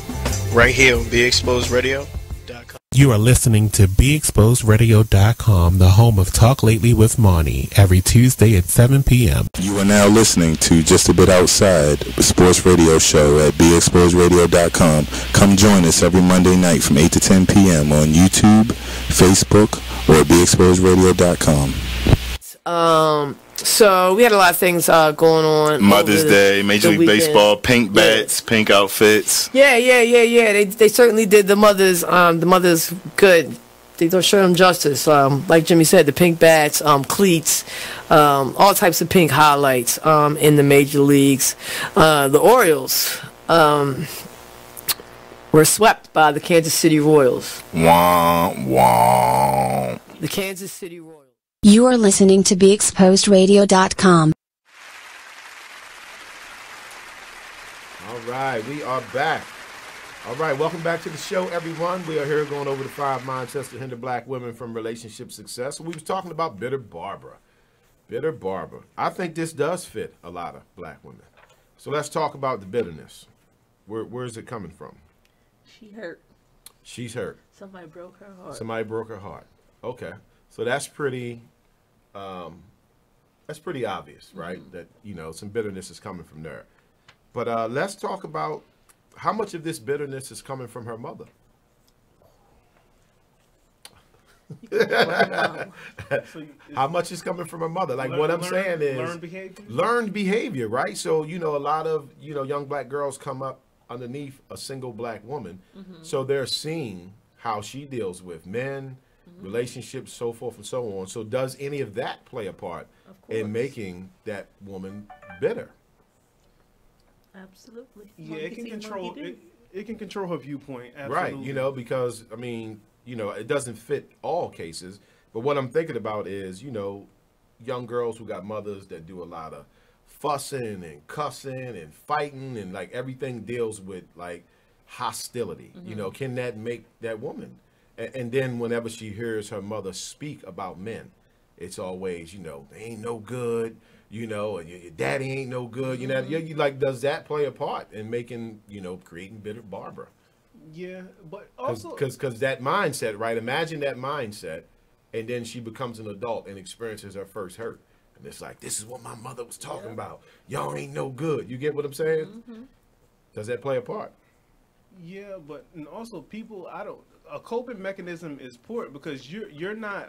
right here on BeExposedRadio.com. You are listening to BeExposedRadio.com, the home of Talk Lately with Monty, every Tuesday at 7 p.m. You are now listening to Just a Bit Outside, the sports radio show at BeExposedRadio.com. Come join us every Monday night from 8 to 10 p.m. on YouTube, Facebook, or at BeExposedRadio.com. So we had a lot of things going on. Mother's Day, Major League Baseball, pink bats, pink outfits. Yeah. They certainly did the mothers good. They don't show them justice. Like Jimmy said, the pink bats, cleats, all types of pink highlights in the major leagues. The Orioles were swept by the Kansas City Royals. Wah, wah. The Kansas City Royals. You are listening to BeExposedRadio.com. All right, we are back. All right, welcome back to the show, everyone. We are here going over the 5 mindsets to hinder black women from relationship success. So we was talking about Bitter Barbara. Bitter Barbara. I think this does fit a lot of black women. So let's talk about the bitterness. Where is it coming from? She hurt. She's hurt. Somebody broke her heart. Somebody broke her heart. Okay. So that's pretty obvious, right? Mm-hmm. That, some bitterness is coming from there. But let's talk about how much of this bitterness is coming from her mother. How much is coming from her mother? Like what I'm saying is learned behavior, right? So, a lot of, young black girls come up underneath a single black woman. Mm-hmm. So they're seeing how she deals with men, relationships, so forth and so on. So does any of that play a part in making that woman bitter? Absolutely. Yeah, it can control it can control her viewpoint. Absolutely. Right, because it doesn't fit all cases, but what I'm thinking about is, young girls who got mothers that do a lot of fussing and cussing and fighting and like everything deals with like hostility. Mm-hmm. Can that make that woman? And then whenever she hears her mother speak about men, it's always, they ain't no good, and your daddy ain't no good. Mm-hmm. Does that play a part in making, creating Bitter Barbara? Yeah, but also... Because that mindset, right? Imagine that mindset, and then she becomes an adult and experiences her first hurt. And it's like, this is what my mother was talking about. Y'all ain't no good. You get what I'm saying? Mm-hmm. Does that play a part? Yeah, but and also people, a coping mechanism is poor because you're not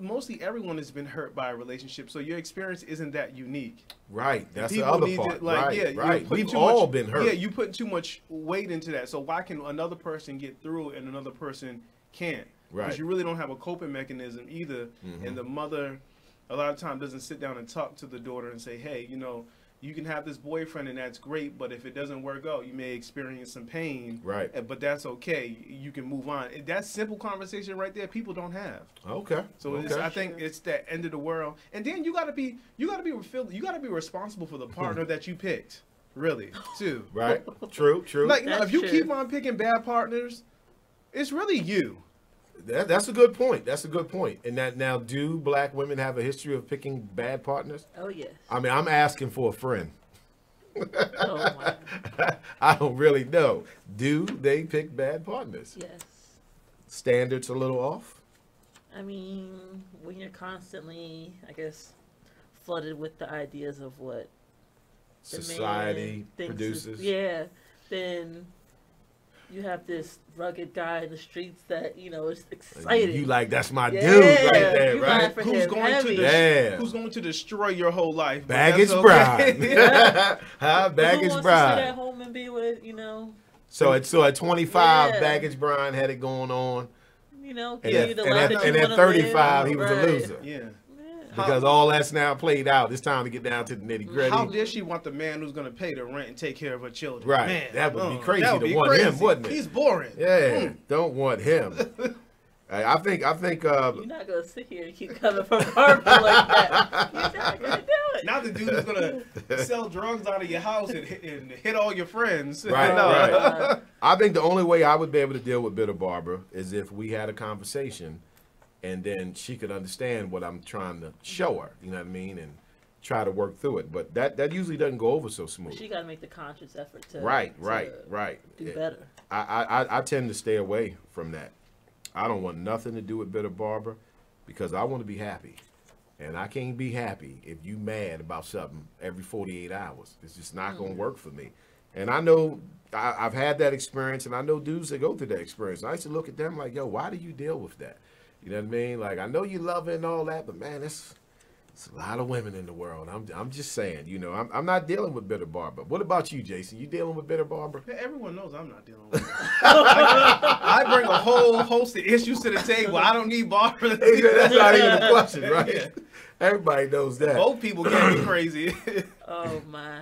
mostly everyone has been hurt by a relationship, so your experience isn't that unique. Right, that's the people other need part. To, like, right, yeah, right. We've all been hurt. Yeah, you put too much weight into that. So why can another person get through it and another person can't? Right. Because you really don't have a coping mechanism either. Mm-hmm. And the mother, a lot of times, doesn't sit down and talk to the daughter and say, hey, you know, you can have this boyfriend and that's great, but if it doesn't work out, you may experience some pain. Right. But that's okay. You can move on. That simple conversation right there, people don't have. Okay. So okay. I think it's that end of the world. And then you gotta be responsible for the partner that you picked. Really, too. Right. True. Like if you keep on picking bad partners, it's really you. That's a good point. That's a good point. And that now, do black women have a history of picking bad partners? Oh, yes. I mean, I'm asking for a friend. Oh, my. I don't really know. Do they pick bad partners? Yes. Standards a little off? I mean, when you're constantly, I guess, flooded with the ideas of what the society man produces. Then you have this rugged guy in the streets that, you know, is exciting. You like, that's my dude right there, right? Who's going to destroy your whole life? Baggage Brown. Huh? Baggage Brown. To sit at home and be with, you know. So at 25, Baggage Brown had it going on. You know, and at 35, he was a loser. Yeah. Because all that's now played out. It's time to get down to the nitty gritty. How dare she want the man who's going to pay the rent and take care of her children? Right. Man, that would be crazy to want him, wouldn't it? He's boring. Yeah. Don't want him. I think. You're not gonna sit here and keep coming from Barbara like that. You're not gonna do it. Not the dude who's gonna sell drugs out of your house and hit all your friends. Right. Right. I think the only way I would be able to deal with Bitter Barbara is if we had a conversation, and then she could understand what I'm trying to show her. You know what I mean? And try to work through it. But that usually doesn't go over so smooth. But she got to make the conscious effort to do better. I tend to stay away from that. I don't want nothing to do with Bitter Barbara because I want to be happy. And I can't be happy if you mad about something every 48 hours. It's just not going to work for me. And I know I've had that experience, and I know dudes that go through that experience. I used to look at them like, yo, why do you deal with that? You know what I mean? Like, I know you love it and all that, but man, it's a lot of women in the world. I'm just saying, you know, I'm not dealing with Bitter Barbara. What about you, Jason? You dealing with Bitter Barbara? Everyone knows I'm not dealing with it. I bring a whole host of issues to the table. I don't need Barbara. That's not even a question, right? Yeah. Everybody knows that. Both people can be crazy. Oh, my.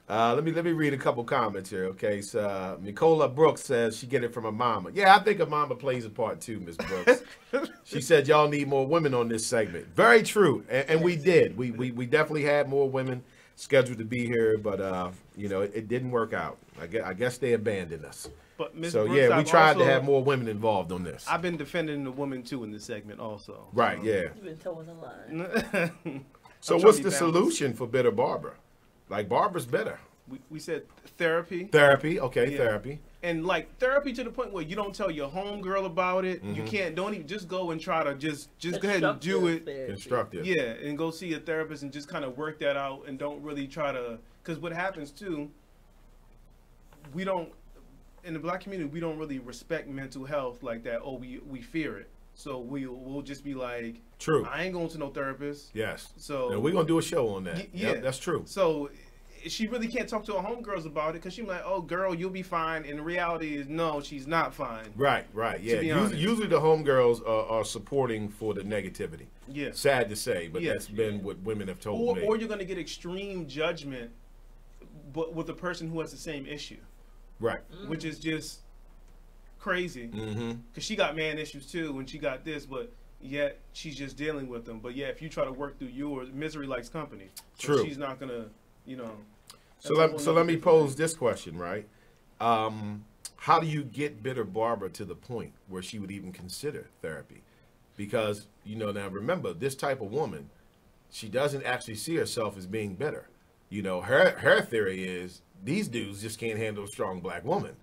Let me read a couple comments here, okay? So Nicola Brooks says she get it from her mama. Yeah, I think her mama plays a part too, Miss Brooks. She said y'all need more women on this segment. Very true, and we did. We definitely had more women scheduled to be here, but you know, it didn't work out. I guess they abandoned us. But Ms. So Brooks, yeah, we tried to have more women involved on this. I've been defending the women too in this segment also. Right, yeah. You've been towing the line. So what's the solution for Bitter Barbara? Like, Barbara's better. We said therapy. Therapy, okay, yeah. Therapy. And like therapy to the point where you don't tell your homegirl about it. Mm-hmm. You don't even just go and try to just go ahead and do it. Constructive. Yeah, and go see a therapist and just kind of work that out and don't really try to, because what happens too, we don't, in the black community, we don't really respect mental health like that. Oh, we fear it. So we'll just be like, true. I ain't going to no therapist. Yes. So we're gonna do a show on that. Yeah, yep, that's true. So she really can't talk to her homegirls about it because she's like, oh, girl, you'll be fine. And the reality is, no, she's not fine. Right, yeah. Usually the homegirls are supporting for the negativity. Yeah. Sad to say, but that's been what women have told me. Or you're going to get extreme judgment but with a person who has the same issue. Right. Which is just crazy. Because she got man issues too, and she got this, but yet she's just dealing with them. But yeah, if you try to work through yours, misery likes company. So true. She's not going to, you know. So let me pose this question, right? How do you get Bitter Barbara to the point where she would even consider therapy? Because, you know, now remember, this type of woman, she doesn't actually see herself as being bitter. You know, her theory is these dudes just can't handle a strong black woman.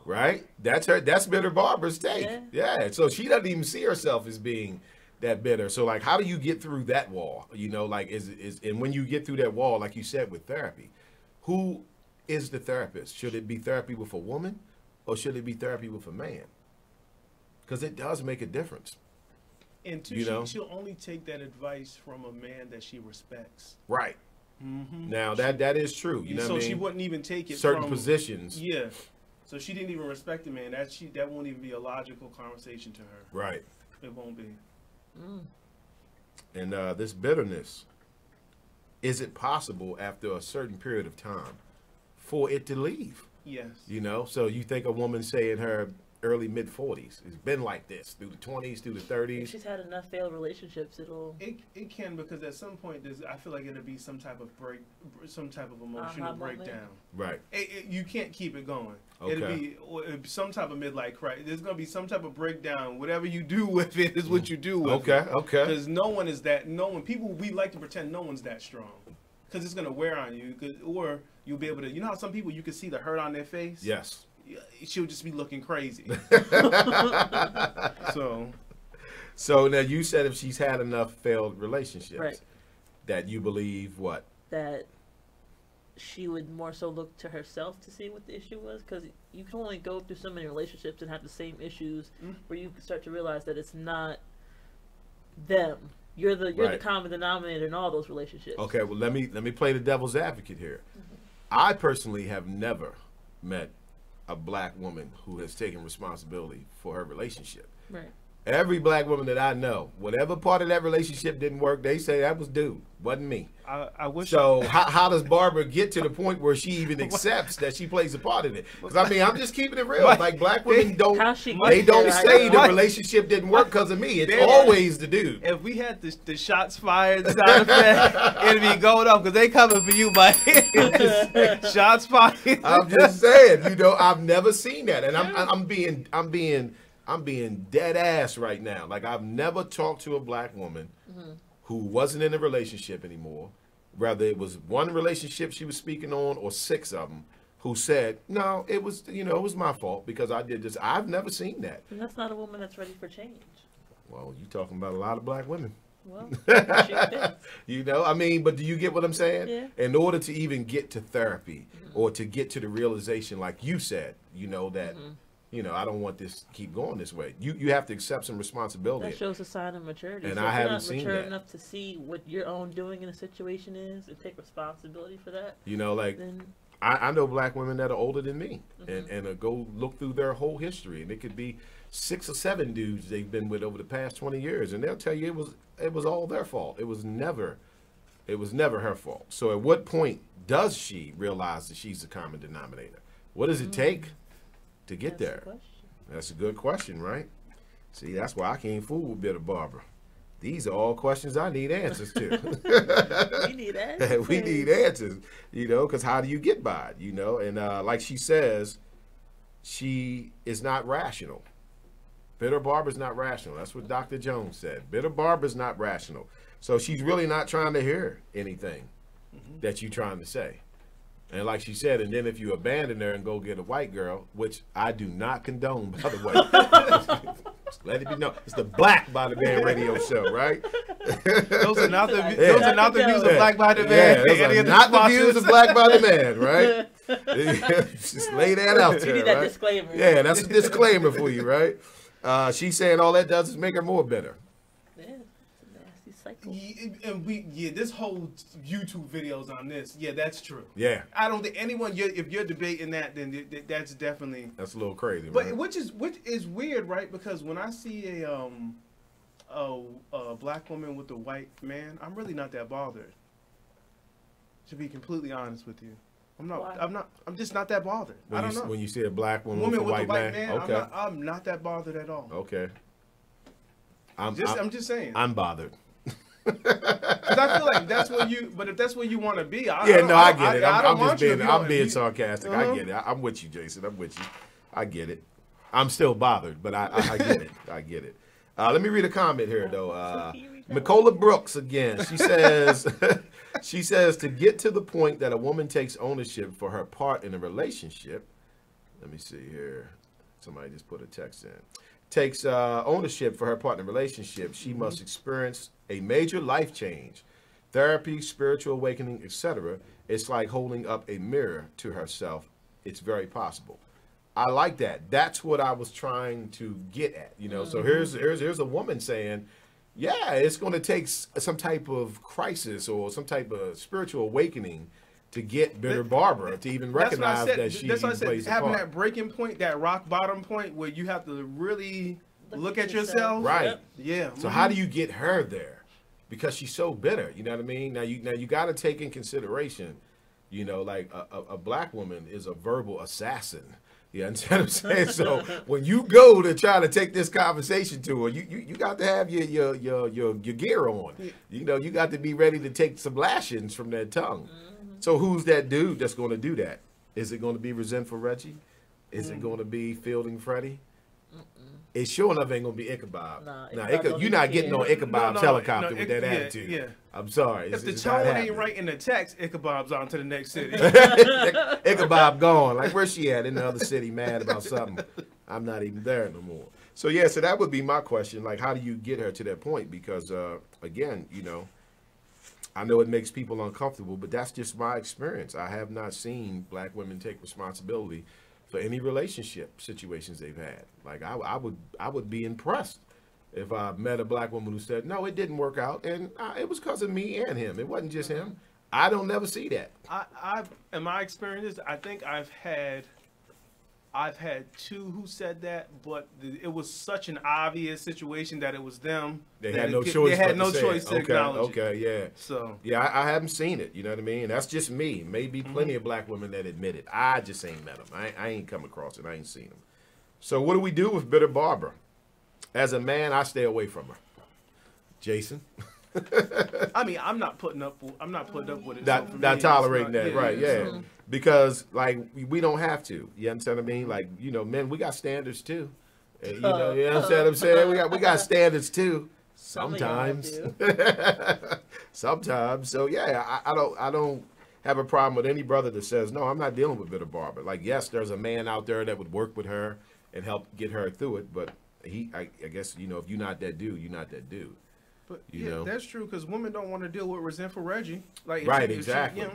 Right? That's Bitter Barbara's take. Yeah. So she doesn't even see herself as being that bitter. So like, how do you get through that wall? You know, like and when you get through that wall, like you said with therapy, who is the therapist? Should it be therapy with a woman, or should it be therapy with a man? Because it does make a difference. And she'll only take that advice from a man that she respects. Right. Mm-hmm. Now that is true. You know what I mean? So she wouldn't even take it certain from positions. Yeah. So she didn't even respect the man. That won't even be a logical conversation to her. Right. It won't be. And this bitterness, is it possible after a certain period of time for it to leave? Yes. You know, so you think a woman, say in her early mid-40s, has been like this through the 20s, through the 30s. If she's had enough failed relationships, it can, because at some point I feel like it'll be some type of emotional breakdown. Right. You can't keep it going. Okay. It'll be some type of midlife crisis. There's gonna be some type of breakdown. Whatever you do with it is what you do with it. Okay. Because we like to pretend no one's that strong. Because it's gonna wear on you. Or you'll be able to. You know how some people you can see the hurt on their face. Yes. She'll just be looking crazy. So now you said if she's had enough failed relationships, right, that you believe what? That she would more so look to herself to see what the issue was, because you can only go through so many relationships and have the same issues where you start to realize that it's not them. You're the common denominator in all those relationships. Okay, well let me play the devil's advocate here. I personally have never met a black woman who has taken responsibility for her relationship. Right. Every black woman that I know, whatever part of that relationship didn't work, they say that was dude, wasn't me. I wish. So how does Barbara get to the point where she even accepts that she plays a part in it? Because I mean, I'm just keeping it real. Like black women don't say the relationship didn't work because of me. It's always the dude. If we had the shots fired sound effect, it'd be going off because they coming for you, buddy. Shots fired. I'm just saying, you know, I've never seen that, and I'm being dead ass right now. Like I've never talked to a black woman who wasn't in a relationship anymore, whether it was one relationship she was speaking on or 6 of them, who said, no, it was my fault because I did this. I've never seen that. And that's not a woman that's ready for change. Well, you're talking about a lot of black women. Well, you know, I mean, but do you get what I'm saying? Yeah. In order to even get to therapy or to get to the realization, like you said, you know, that you know, I don't want this to keep going this way. You have to accept some responsibility. That shows a sign of maturity. And so I haven't if seen you're not mature that. enough to see what your own doing in a situation is and take responsibility for that. You know, like then, I know black women that are older than me, and go look through their whole history, and it could be 6 or 7 dudes they've been with over the past 20 years, and they'll tell you it was all their fault. It was never her fault. So at what point does she realize that she's the common denominator? What does it take to get there? That's a good question, right? See, that's why I can't fool with Bitter Barbara. These are all questions I need answers to. We need answers. We need answers, you know, because how do you get by it, you know? And like she says, she is not rational. Bitter Barbara's not rational. That's what Dr. Jones said. Bitter Barbara's not rational. So she's really not trying to hear anything that you're trying to say. And like she said, and then if you abandon her and go get a white girl, which I do not condone, by the way. Let it be known. It's the Black by the Man radio show, right? Those are not the views of Black by the Man. Yeah, those are not the views of Black by the Man, right? Just lay that out there, You need that right? disclaimer. Yeah, that's a disclaimer for you, right? She's saying all that does is make her more bitter. Cycle. And this whole YouTube videos on this, that's true. Yeah, I don't think anyone. If you're debating that, then that's definitely a little crazy. But man. which is weird, right? Because when I see a black woman with a white man, I'm really not that bothered. To be completely honest with you, I'm just not that bothered. I don't know. When you see a black woman with a white man, okay, I'm not that bothered at all. Okay. I'm just saying. I'm bothered. Because I feel like that's where you. But if that's where you want to be, I get it. I'm being you, sarcastic. I get it. I'm with you, Jason. I'm with you. I get it. I'm still bothered, but I get it. I get it. Let me read a comment here, though. Nicola Brooks again. She says, she says to get to the point that a woman takes ownership for her part in a relationship. Let me see here. Somebody just put a text in. takes ownership for her partner relationship, she must experience a major life change. Therapy, spiritual awakening, etc. It's like holding up a mirror to herself. It's very possible. I like that. That's what I was trying to get at. You know, so here's a woman saying, yeah, it's going to take some type of crisis or some type of spiritual awakening to get Bitter Barbara to even recognize that she plays a part. Having that breaking point, that rock bottom point where you have to really look at yourself. Right. Yeah. So how do you get her there? Because she's so bitter. You know what I mean? Now you got to take in consideration, you know, like a black woman is a verbal assassin. You understand what I'm saying? So when you go to try to take this conversation to her, you got to have your gear on. You know, you got to be ready to take some lashings from that tongue. So who's that dude that's going to do that? Is it going to be Resentful Reggie? Is it going to be Fielding Freddie? It sure enough ain't going to be Ichabod. You're not getting on Ichabod's helicopter with that attitude. Yeah. I'm sorry. If the tone ain't right in the text, Ichabod's on to the next city. Ichabod gone. Like, where's she at? In the other city, mad about something. I'm not even there no more. So, yeah, so that would be my question. Like, how do you get her to that point? Because, again, you know, I know it makes people uncomfortable, but that's just my experience. I have not seen black women take responsibility for any relationship situations they've had. Like, I would be impressed if I met a black woman who said, no, it didn't work out, and it was because of me and him. It wasn't just him. I don't never see that. In my experiences, I think I've had two who said that, but it was such an obvious situation that it was them. They had no choice. They had no choice to acknowledge it. Okay, yeah. So yeah, I haven't seen it. You know what I mean? That's just me. Maybe plenty of black women that admit it. I just ain't met them. I ain't come across it. I ain't seen them. So what do we do with Bitter Barbara? As a man, I stay away from her. Jason. I mean, I'm not putting up with it. Not tolerating that, right? Yeah, because like we don't have to. You understand what I mean? Like, you know, men, we got standards too. You know, you understand what I'm saying? We got standards too. Sometimes. Sometimes. So yeah, I don't have a problem with any brother that says, no, I'm not dealing with Bitter Barbara. Like, yes, there's a man out there that would work with her and help get her through it, but I guess, you know, if you're not that dude, you're not that dude. But you know, that's true, because women don't want to deal with Resentful Reggie. Like, right, exactly.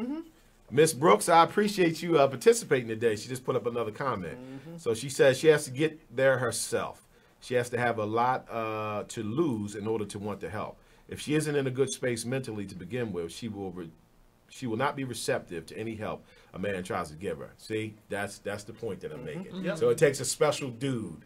Miss Brooks, I appreciate you participating today. She just put up another comment. So she says she has to get there herself. She has to have a lot to lose in order to want to help. If she isn't in a good space mentally to begin with, she will not be receptive to any help a man tries to give her. See, that's the point that I'm making. So it takes a special dude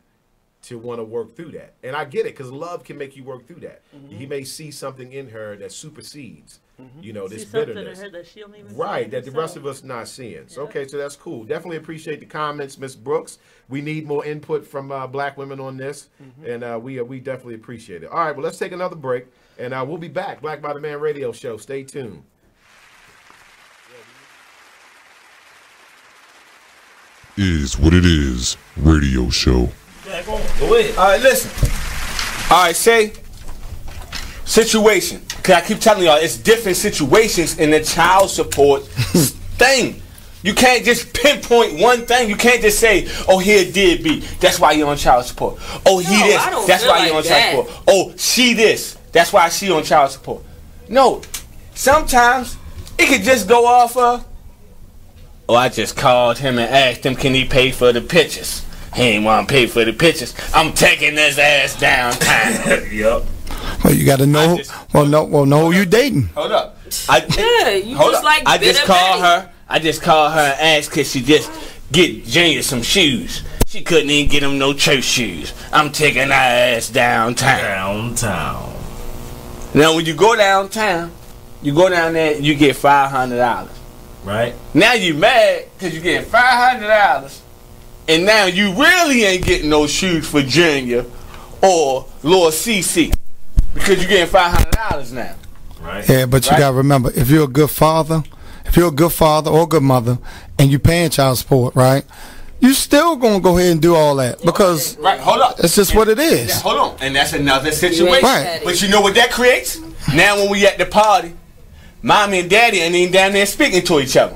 to want to work through that. And I get it, because love can make you work through that. He may see something in her that supersedes, you know, this bitterness. In her that she don't even right, that the rest of us not seeing. So, okay, so that's cool. Definitely appreciate the comments, Miss Brooks. We need more input from black women on this, and we definitely appreciate it. All right, well, let's take another break, and we'll be back. Black by the Man Radio Show. Stay tuned. Is what it is radio show. Go ahead. All right, listen. All right, say situation. Cause I keep telling y'all, it's different situations in the child support thing. You can't just pinpoint one thing. You can't just say, "Oh, here did be. That's why you're on child support. Oh, he this. That's why you're on child support. Oh, she this. That's why she on child support." No. Sometimes it could just go off of, "Oh, I just called him and asked him, can he pay for the pictures? He ain't want to pay for the pictures. I'm taking his ass downtown." Yup. Well, you got to know. Know who you dating. Hold up. You just like I just called her and asked, could she just get Junior some shoes? She couldn't even get him no church shoes. I'm taking her ass downtown. Now, when you go downtown, you go down there and you get $500. Right. Now you mad because you get $500. And now you really ain't getting no shoes for Junior or Lord CC because you're getting $500 now. Right. Yeah, but you gotta remember, if you're a good father or a good mother, and you're paying child support, right? You still gonna go ahead and do all that because hold up. It's just what it is. Hold on, and that's another situation. Right. But you know what that creates? Now when we at the party, mommy and daddy ain't even down there speaking to each other.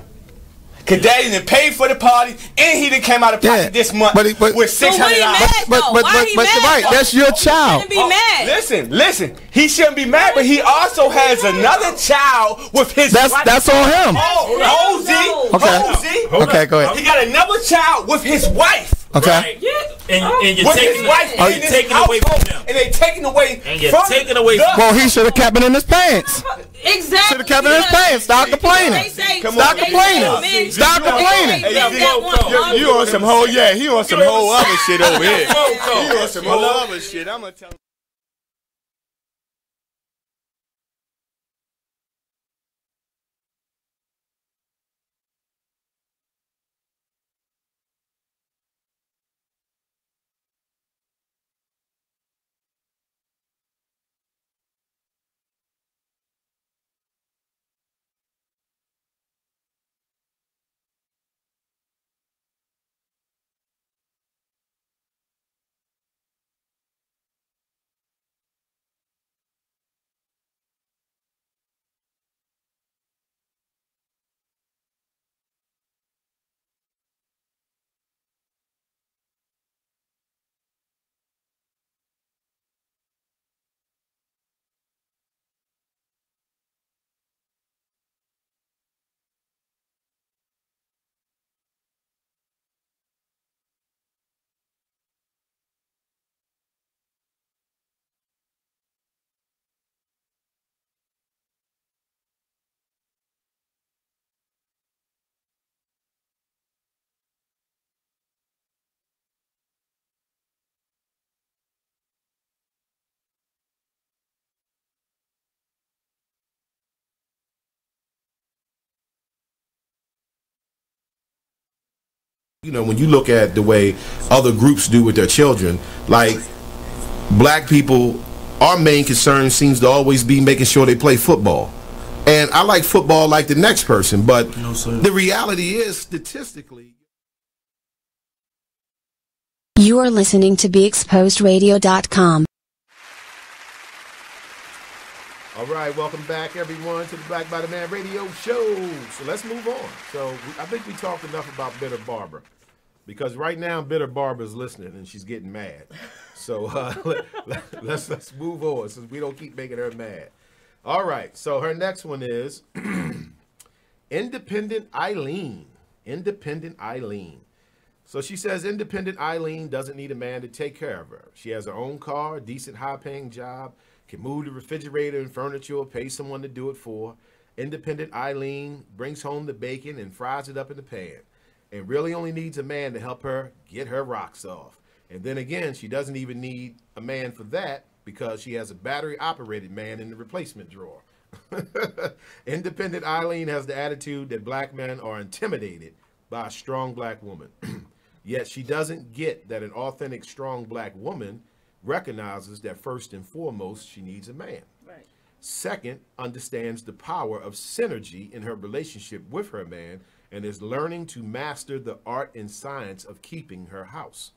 Cause daddy done paid for the party, and he done came out of pocket this month with $600. Right, that's your child. Be mad. Listen. He shouldn't be mad, but he also has another child with his wife. That's on him. Okay, go ahead. He got another child with his wife. Okay. Right. And you're with taking his wife and you're taking away from them. And they taking away and you're taking away from Well, he should have kept it in his pants. Exactly. Should have kept it in his pants. Stop complaining. Stop complaining. Stop complaining. You on some whole, he on some whole other shit over here. He on some whole other shit. I'm gonna tell him. You know, when you look at the way other groups do with their children, like black people, our main concern seems to always be making sure they play football. And I like football like the next person, but the reality is, statistically... You are listening to BeExposedRadio.com. All right, welcome back, everyone, to the Black by the Man radio show. So let's move on. So I think we talked enough about Bitter Barbara, because right now Bitter Barbara's listening and she's getting mad. So let's move on, since we don't keep making her mad. All right, so her next one is Independent Eileen. Independent Eileen. So she says Independent Eileen doesn't need a man to take care of her. She has her own car, decent high-paying job, can move the refrigerator and furniture or pay someone to do it for. Independent Eileen brings home the bacon and fries it up in the pan, and really only needs a man to help her get her rocks off. And then again, she doesn't even need a man for that, because she has a battery-operated man in the replacement drawer. Independent Eileen has the attitude that black men are intimidated by a strong black woman. Yet she doesn't get that an authentic, strong black woman recognizes that first and foremost, she needs a man. Right. Second, understands the power of synergy in her relationship with her man, and is learning to master the art and science of keeping her house.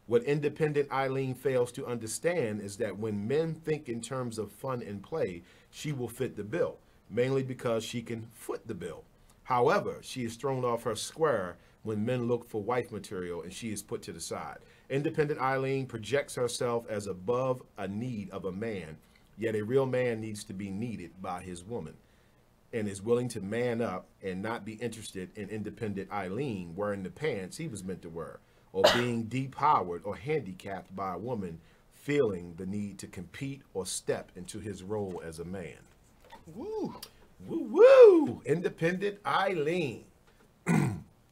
What Independent Eileen fails to understand is that when men think in terms of fun and play, she will fit the bill, mainly because she can foot the bill. However, she is thrown off her square when men look for wife material, and she is put to the side. Independent Eileen projects herself as above a need of a man, yet a real man needs to be needed by his woman, and is willing to man up and not be interested in Independent Eileen wearing the pants he was meant to wear, or being depowered or handicapped by a woman feeling the need to compete or step into his role as a man. Woo! Woo woo! Independent Eileen.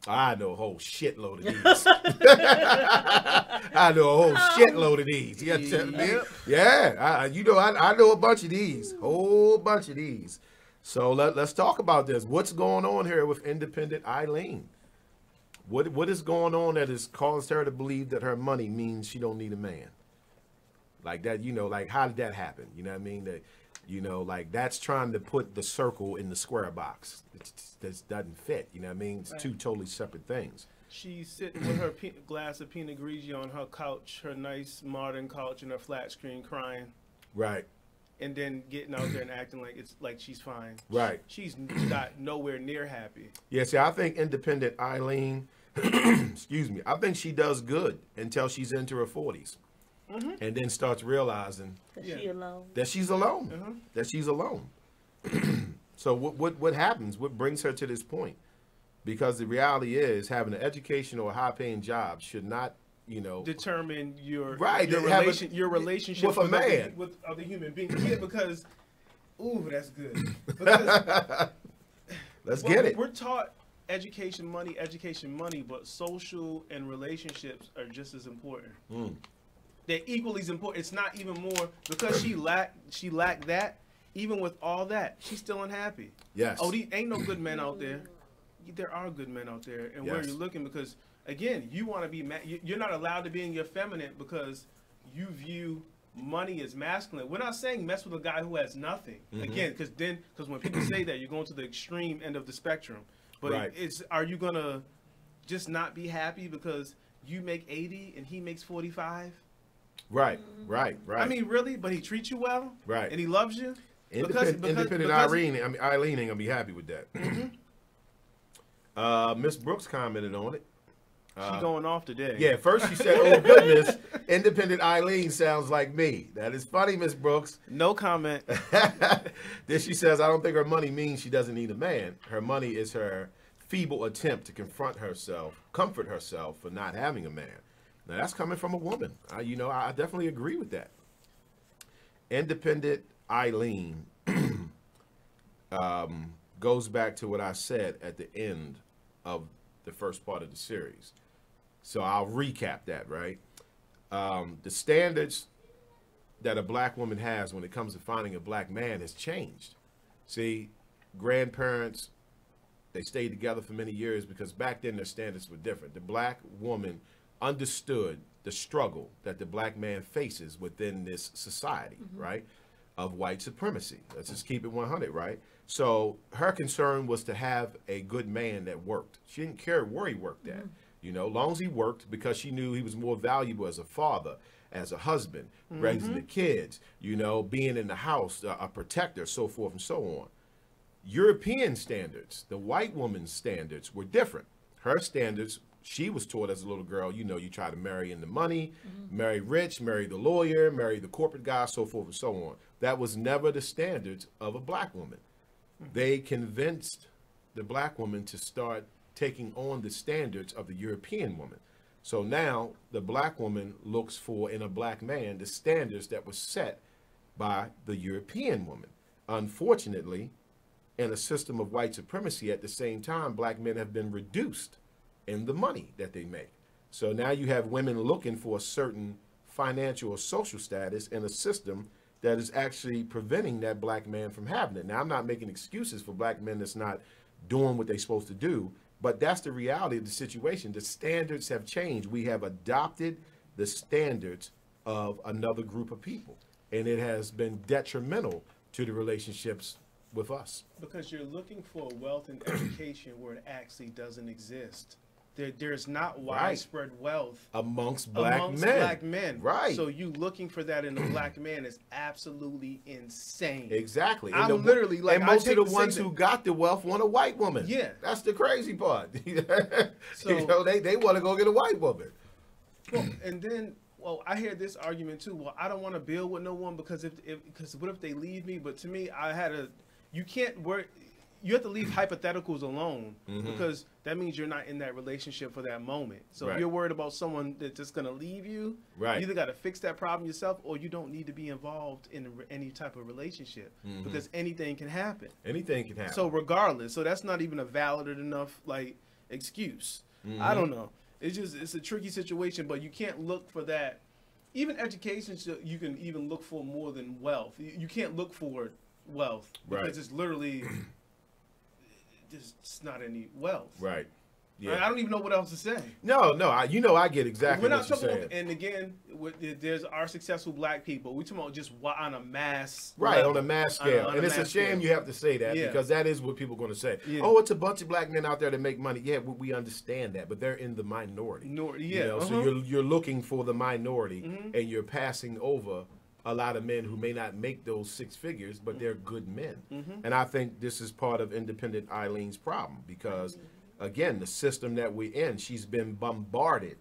I know a whole shitload of these. I know a whole shitload of these. You understand me? Yeah, I know a bunch of these. Whole bunch of these. So let's talk about this. What's going on here with Independent Eileen? What is going on that has caused her to believe that her money means she don't need a man? Like that, like how did that happen? You know what I mean? That, like that's trying to put the circle in the square box. That doesn't fit. You know what I mean? It's right. Two totally separate things. She's sitting with her glass of Pinot Grigio on her couch, her nice modern couch, and her flat screen, crying. Right. and then getting out there and acting like it's like she's fine. Right. She's not nowhere near happy. Yeah, see, I think independent Eileen, excuse me, I think she does good until she's into her 40s. And then starts realizing That she alone. that she's alone. That she's alone. So what happens? What brings her to this point? Because the reality is having an education or a high-paying job should not, determine your your relationship with a man, with other human beings. Yeah, because that's good. Because, Let's get it. We're taught education, money, but social and relationships are just as important. They're equally as important. It's not even more because she lacked that. Even with all that, she's still unhappy. Yes. Oh, ain't no good men out there. There are good men out there, and where you're looking, because again, you want to be. You're not allowed to be in your feminine because you view money as masculine. We're not saying mess with a guy who has nothing. Again, because when people say that, you're going to the extreme end of the spectrum. But are you gonna just not be happy because you make 80 and he makes 45? Right. I mean, really? But he treats you well? Right. And he loves you? Independent Eileen ain't gonna be happy with that. Miss Brooks commented on it. She's going off today. Yeah, first she said, "Oh goodness, independent Eileen sounds like me." That is funny, Miss Brooks. No comment. Then she says, "I don't think her money means she doesn't need a man. Her money is her feeble attempt to comfort herself for not having a man." Now that's coming from a woman. I definitely agree with that. Independent Eileen goes back to what I said at the end of the first part of the series. So I'll recap that, right? The standards that a black woman has when it comes to finding a black man has changed. See, grandparents, they stayed together for many years because back then their standards were different. The black woman understood the struggle that the black man faces within this society, right, of white supremacy. Let's just keep it 100, right? So her concern was to have a good man that worked. She didn't care where he worked at, long as he worked, because she knew he was more valuable as a father, as a husband, raising the kids, being in the house, a protector, so forth and so on. European standards, the white woman's standards were different. Her standards, she was taught as a little girl, you try to marry into money, marry rich, marry the lawyer, marry the corporate guy, so forth and so on. That was never the standards of a black woman. They convinced the black woman to start taking on the standards of the European woman. So now the black woman looks for, in a black man, the standards that were set by the European woman. Unfortunately, in a system of white supremacy, at the same time, black men have been reduced in the money that they make. So now you have women looking for a certain financial or social status in a system that is actually preventing that black man from having it. Now, I'm not making excuses for black men that's not doing what they're supposed to do, but that's the reality of the situation. The standards have changed. We have adopted the standards of another group of people, and it has been detrimental to the relationships with us. Because you're looking for wealth and education where it actually doesn't exist. There's not widespread wealth amongst black men. Right. So you looking for that in a black man is absolutely insane. Exactly. I'm literally like, and most of the ones who got the wealth want a white woman. Yeah. That's the crazy part. So they want to go get a white woman. Well, and then, I hear this argument too. Well, I don't want to build with no one because because what if they leave me? But to me, you have to leave hypotheticals alone because that means you're not in that relationship for that moment. So if you're worried about someone that's just going to leave you, you either got to fix that problem yourself or you don't need to be involved in any type of relationship because anything can happen. Anything can happen. So regardless, that's not even a valid enough excuse. I don't know. It's a tricky situation, but you can't look for that. Even education, you can even look for more than wealth. You can't look for wealth because it's literally... There's not any wealth. Right. Yeah. I don't even know what else to say. No. I get exactly what you're saying. And again, there's our successful black people. We're talking about just on a mass level, on a mass scale. And it's a shame you have to say that because that is what people are going to say. Yeah. Oh, it's a bunch of black men out there that make money. Yeah, we understand that, but they're in the minority. So you're looking for the minority and you're passing over a lot of men who may not make those six figures, but they're good men. Mhm. And I think this is part of independent Eileen's problem because, again, the system that we're in, she's been bombarded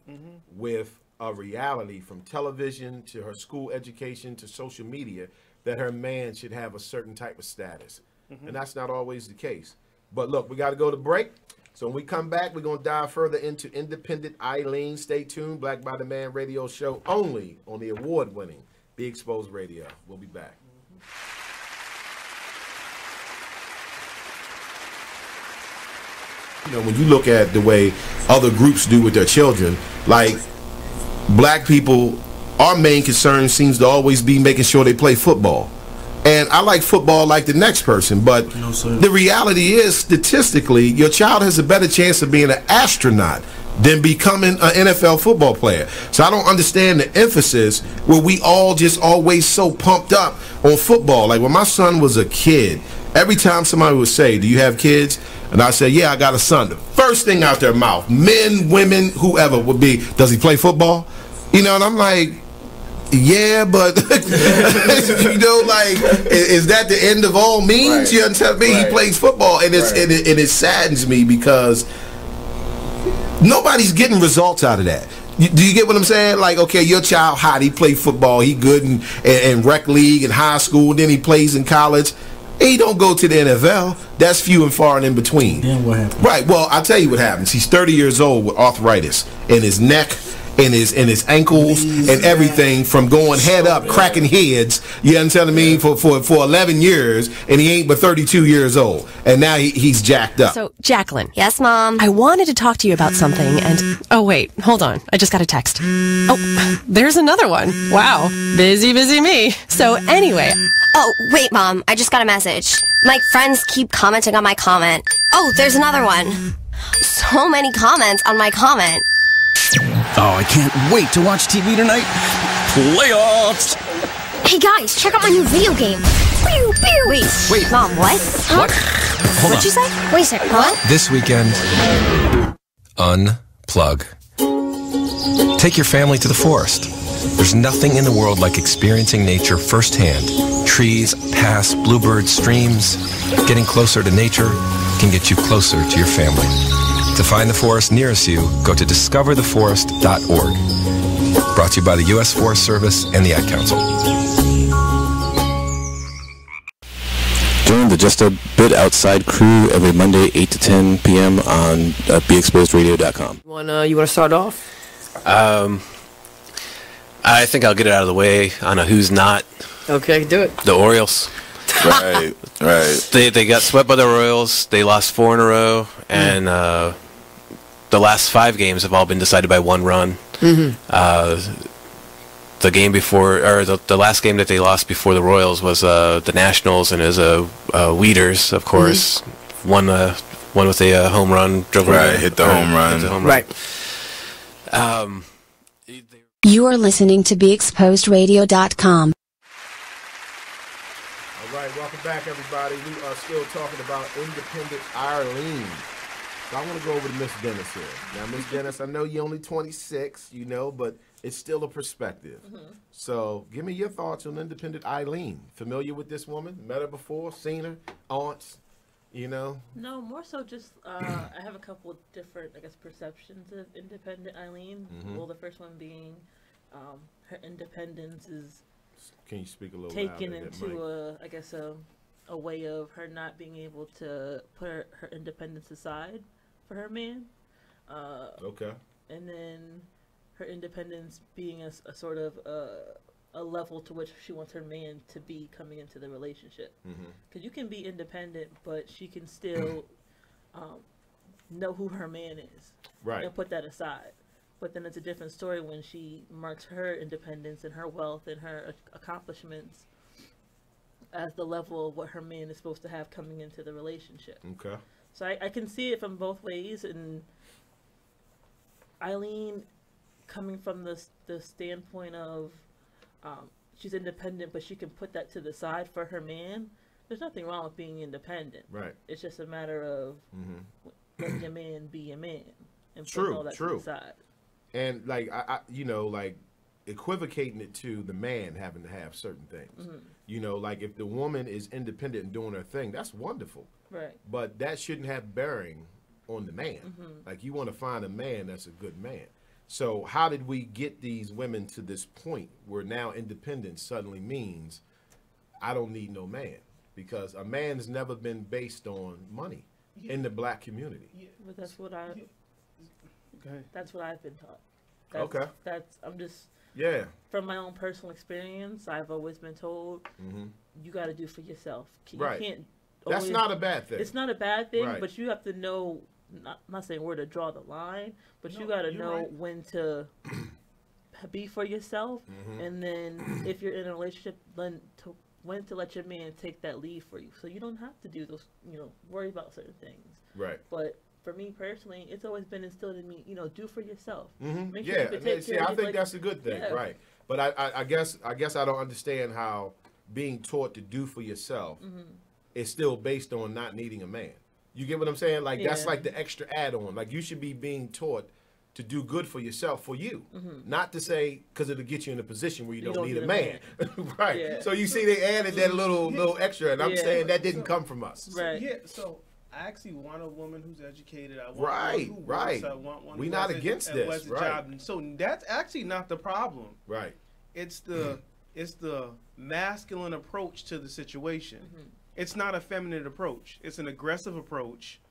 with a reality from television to her school education to social media that her man should have a certain type of status. And that's not always the case. But look, we got to go to break. So when we come back, we're going to dive further into independent Eileen. Stay tuned. Black by the Man radio show only on the award-winning Be Exposed Radio. We'll be back. You know, when you look at the way other groups do with their children, like black people, our main concern seems to always be making sure they play football. And I like football like the next person, but the reality is, statistically, your child has a better chance of being an astronaut than becoming an NFL football player. So I don't understand the emphasis where we all just always so pumped up on football. Like when my son was a kid, every time somebody would say, "Do you have kids?" And I said, "Yeah, I got a son." The first thing out their mouth, men, women, whoever, would be, "Does he play football?" You know, and I'm like, yeah, but you know, like, is that the end of all means? You understand me? He plays football, and it saddens me because nobody's getting results out of that. Do you get what I'm saying? Like, okay, your child hot, he played football, he good in rec league and high school, and then he plays in college. He don't go to the NFL. That's few and far and in between. Then what happens? Right. Well, I'll tell you what happens. He's 30 years old with arthritis in his neck, in his ankles, and everything from going head up, cracking heads. You understand what I mean? For 11 years, and he ain't but 32 years old, and now he's jacked up. So, Jacqueline. Yes, Mom? I wanted to talk to you about something, and... Oh, wait. Hold on. I just got a text. Oh, there's another one. Wow. Busy me. So, anyway... Oh, wait, Mom. I just got a message. My friends keep commenting on my comment. Oh, there's another one. So many comments on my comment. Oh, I can't wait to watch TV tonight. Playoffs! Hey, guys, check out my new video game. Pew, pew. Wait. Mom, what? Huh? What? Hold What'd you say? Wait a second. What? This weekend, unplug. Take your family to the forest. There's nothing in the world like experiencing nature firsthand. Trees, paths, bluebirds, streams. Getting closer to nature can get you closer to your family. To find the forest nearest you, go to discovertheforest.org. Brought to you by the U.S. Forest Service and the Ad Council. Join the Just a Bit Outside crew every Monday, 8 to 10 p.m. on BeExposedRadio.com. You want to start off? I think I'll get it out of the way on a who's not. Okay, do it. The Orioles. Right. They got swept by the Royals. They lost 4 in a row, and the last 5 games have all been decided by 1 run. The game before, or the last game that they lost before the Royals was the Nationals, and it was Weeders, of course, one with a home run, drove hit the home run. Right. You are listening to BeExposedRadio.com. All right, welcome back, everybody. We are still talking about independent Eileen. So I want to go over to Miss Dennis here. Now, Miss Dennis, I know you're only 26, you know, but it's still a perspective. So give me your thoughts on independent Eileen. Familiar with this woman? Met her before? Seen her? Aunts? You know? No, more so just I have a couple of different, I guess, perceptions of independent Eileen. Well, the first one being her independence is Can you speak a little taken louder, into I guess a way of her not being able to put her independence aside for her man. Okay. And then her independence being a sort of a level to which she wants her man to be coming into the relationship. Because you can be independent, but she can still know who her man is. Right. And put that aside. But then it's a different story when she marks her independence and her wealth and her accomplishments as the level of what her man is supposed to have coming into the relationship. Okay. So I can see it from both ways. And Eileen, coming from the standpoint of she's independent, but she can put that to the side for her man. There's nothing wrong with being independent. Right. It's just a matter of letting your man be your man and putting all that to the side. And like I you know, like equivocating it to the man having to have certain things. You know, like if the woman is independent and doing her thing, that's wonderful. Right. But that shouldn't have bearing on the man. Like you want to find a man that's a good man. So how did we get these women to this point where now independence suddenly means I don't need no man? Because a man's never been based on money in the black community. Yeah, but that's what that's what I've been taught. I'm just from my own personal experience. I've always been told you got to do for yourself. You can't. That's not a bad thing. It's not a bad thing, but you have to know. Not saying where to draw the line, but you got to know when to be for yourself, and then if you're in a relationship, then when to let your man take that lead for you, so you don't have to do those, worry about certain things. Right. But for me personally, it's always been instilled in me, do for yourself. Make sure I think that's a good thing, right? But I guess I don't understand how being taught to do for yourself is still based on not needing a man. You get what I'm saying? Like that's like the extra add-on. Like you should be being taught to do good for yourself, for you, not to say because it'll get you in a position where you don't need a man, right? Yeah. So you see, they added that little extra, and I'm saying that didn't come from us. Right. Yeah. So I actually want a woman who's educated. I want right. one who Right. Works. I want one We're who not has against a, this. a Right. job. And so that's actually not the problem. Right. It's the masculine approach to the situation. It's not a feminine approach. It's an aggressive approach,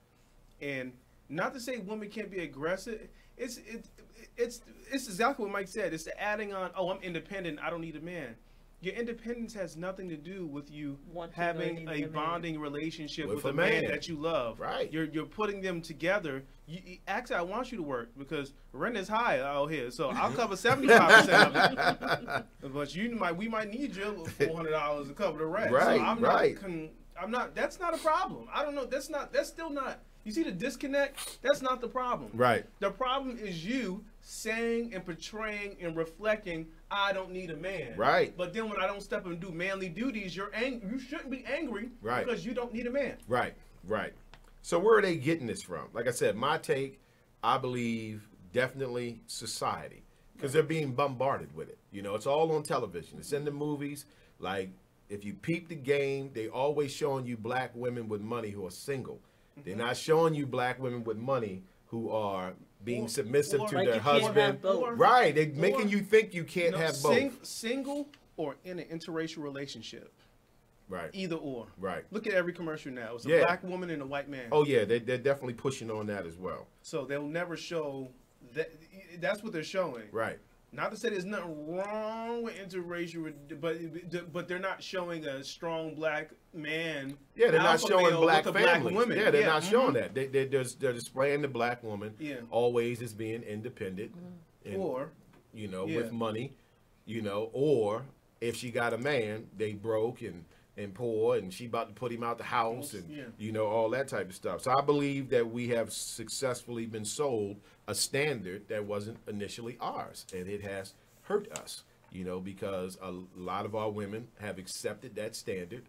and not to say women can't be aggressive. It's exactly what Mike said. It's the adding on. Oh, I'm independent. I don't need a man. Your independence has nothing to do with you having a bonding relationship with a man that you love. Right. You're putting them together. Actually, I want you to work because rent is high out here, so I'll cover 75% of it. But we might need you $400 to cover the rent. Right. So I'm not. That's not a problem. I don't know. That's still not. You see the disconnect? That's not the problem. Right. The problem is you saying and portraying and reflecting, I don't need a man. Right. But then when I don't step up and do manly duties, you shouldn't be angry right. because you don't need a man. Right. Right. So where are they getting this from? Like I said, my take, I believe, definitely society. Because they're being bombarded with it. It's all on television. It's in the movies. Like, if you peep the game, they always showing you black women with money who are single. They're not showing you black women with money who are being submissive to their husband. Right. They're making you think you can't have both. Single or in an interracial relationship. Right. Either or. Right. Look at every commercial now. It's a black woman and a white man. Oh, yeah. They're definitely pushing on that as well. So they'll never show that. That's what they're showing. Right. Not to say there's nothing wrong with interracial, but they're not showing a strong black man. Yeah, they're not showing black families. Black women. Yeah, they're not showing that. They're displaying the black woman always as being independent, and, or with money, or if she got a man, they broke and poor, and she about to put him out the house, and all that type of stuff. So I believe that we have successfully been sold a standard that wasn't initially ours, and it has hurt us, because a lot of our women have accepted that standard,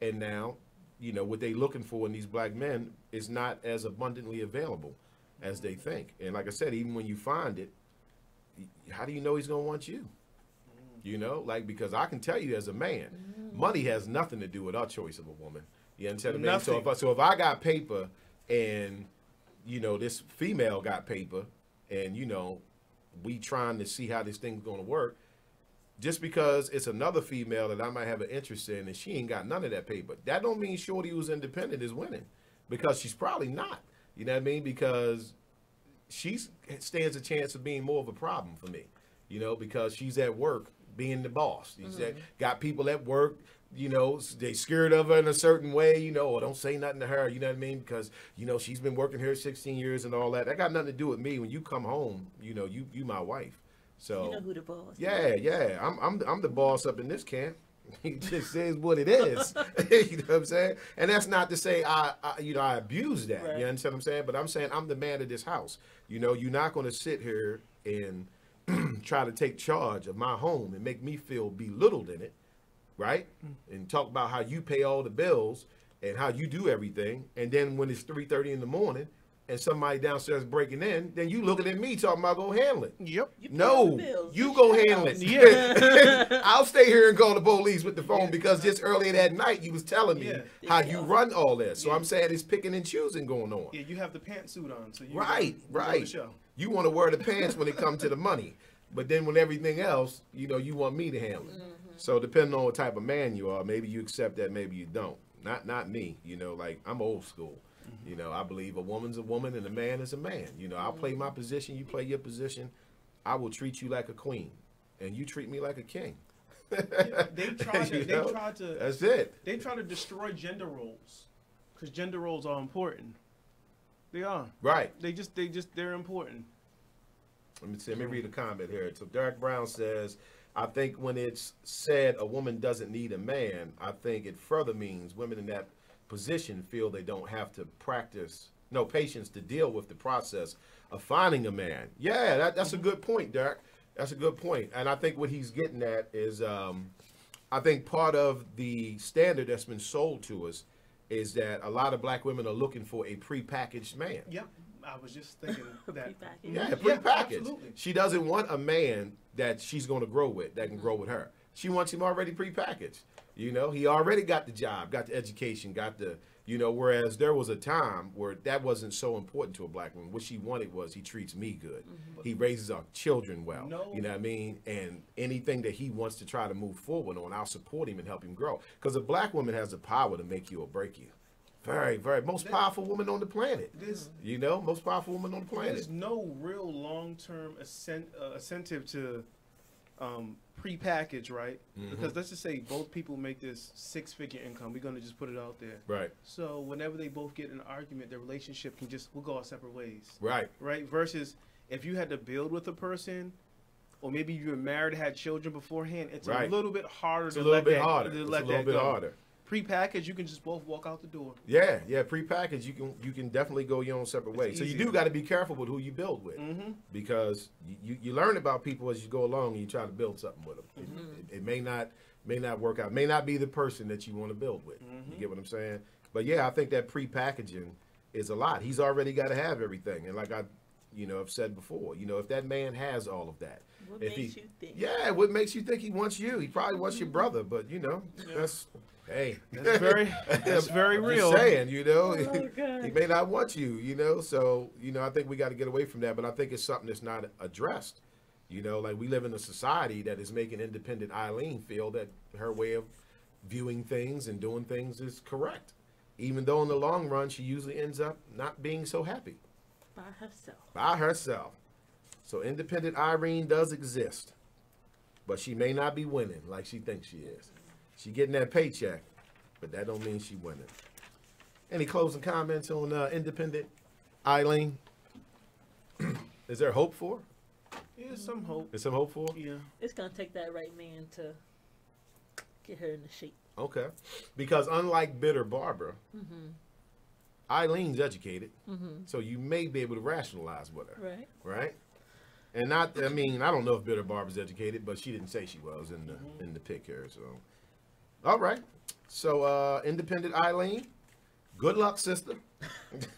and now, what they looking for in these black men is not as abundantly available as they think. And like I said, even when you find it, how do you know he's gonna want you? Because I can tell you as a man, money has nothing to do with our choice of a woman. You understand what I mean? So if I got paper and, this female got paper and, we trying to see how this thing's going to work, just because it's another female that I might have an interest in and she ain't got none of that paper, that don't mean shorty who's independent is winning, because she's probably not. You know what I mean? Because she stands a chance of being more of a problem for me, because she's at work being the boss. She's got people at work, they scared of her in a certain way, or don't say nothing to her, you know what I mean? Because, she's been working here 16 years and all that. That got nothing to do with me. When you come home, you my wife. So you know who the boss is. Yeah. I'm the boss up in this camp. It just says what it is. You know what I'm saying? And that's not to say I abuse that. Right. You understand what I'm saying? But I'm saying I'm the man of this house. You're not going to sit here and try to take charge of my home and make me feel belittled in it, right? And talk about how you pay all the bills and how you do everything. And then when it's 3:30 in the morning, and somebody downstairs breaking in, then you looking at me talking about go handle it. Yep. No, you go handle it. Yeah. I'll stay here and call the police with the phone because just earlier that night you was telling me how you run all this. So I'm saying it's picking and choosing going on. Yeah, you have the pantsuit on, so you Right. go to the show. You want to wear the pants when it comes to the money, but then when everything else, you know, you want me to handle it. So depending on what type of man you are, maybe you accept that, maybe you don't. Not me. You know, like I'm old school. You know, I believe a woman's a woman and a man is a man. You know, I'll play my position, you play your position. I will treat you like a queen, and you treat me like a king. They tried to. That's it. They try to destroy gender roles, because gender roles are important. They are. Right. They're important. Let me read a comment here. So Derek Brown says, I think when it's said a woman doesn't need a man, I think it further means women in that position feel they don't have to patience to deal with the process of finding a man. Yeah, that's a good point, Derek. That's a good point. And I think what he's getting at is I think part of the standard that's been sold to us is that a lot of black women are looking for a prepackaged man. Yep. I was just thinking that. Yeah, prepackaged. Absolutely. She doesn't want a man that she's going to grow with, that can grow with her. She wants him already prepackaged. You know, he already got the job, got the education, got the, you know, whereas there was a time where that wasn't so important to a black woman. What she wanted was he treats me good. He raises our children well. You know what I mean? And anything that he wants to try to move forward on, I'll support him and help him grow. Because a black woman has the power to make you or break you. Very, very. Most powerful woman on the planet. You know, most powerful woman on the planet. There's no real long-term incentive to pre-package, right? Because let's just say both people make this six-figure income. We're going to just put it out there. Right. So whenever they both get in an argument, their relationship will go our separate ways. Right. Right? Versus if you had to build with a person, or maybe you were married, had children beforehand, it's a little bit harder to let that go. It's a little bit harder. Pre-packaged, you can just both walk out the door. Yeah, pre-packaged, you can definitely go your own separate way. So you do got to be careful with who you build with, because you learn about people as you go along and you try to build something with them. It may not work out. May not be the person that you want to build with. You get what I'm saying? But yeah, I think that pre-packaging is a lot. He's already got to have everything, and like I, have said before, if that man has all of that, what makes you think? Yeah, what makes you think he wants you? He probably wants your brother, but that's. Hey, that's very real. Just saying, Oh, he may not want you, so I think we got to get away from that. But I think it's something that's not addressed. Like we live in a society that is making independent Eileen feel that her way of viewing things and doing things is correct, even though in the long run she usually ends up not being so happy. By herself. So independent Irene does exist, but she may not be winning like she thinks she is. She getting that paycheck, but that don't mean she winning. Any closing comments on independent Eileen? Is there hope for her? Yeah, some hope. There's some hope for her? Yeah. It's going to take that right man to get her in the shape. Okay. Because unlike Bitter Barbara, Eileen's educated, so you may be able to rationalize with her. Right. Right? And I don't know if Bitter Barbara's educated, but she didn't say she was in the pic here, so... All right. So, independent Eileen, good luck, sister.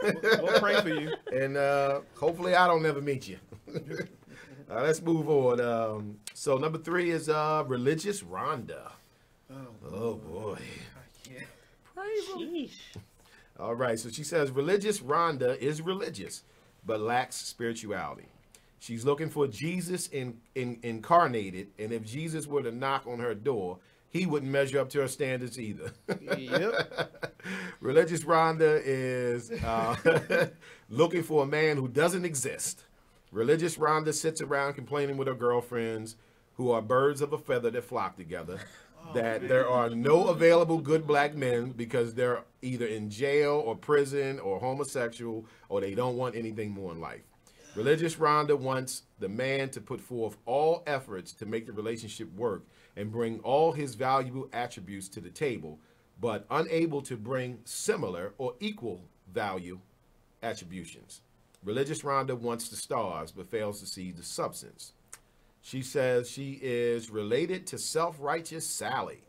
We'll pray for you. And hopefully I don't never meet you. Let's move on. So, number 3 is Religious Rhonda. Oh boy. Sheesh. All right. So, she says, Religious Rhonda is religious, but lacks spirituality. She's looking for Jesus incarnated, and if Jesus were to knock on her door, he wouldn't measure up to her standards either. Yep. Religious Rhonda is looking for a man who doesn't exist. Religious Rhonda sits around complaining with her girlfriends, who are birds of a feather that flock together, that there are no available good black men because they're either in jail or prison or homosexual, or they don't want anything more in life. Religious Rhonda wants the man to put forth all efforts to make the relationship work and bring all his valuable attributes to the table, but unable to bring similar or equal value attributions. Religious Rhonda wants the stars, but fails to see the substance. She says she is related to self-righteous Sally.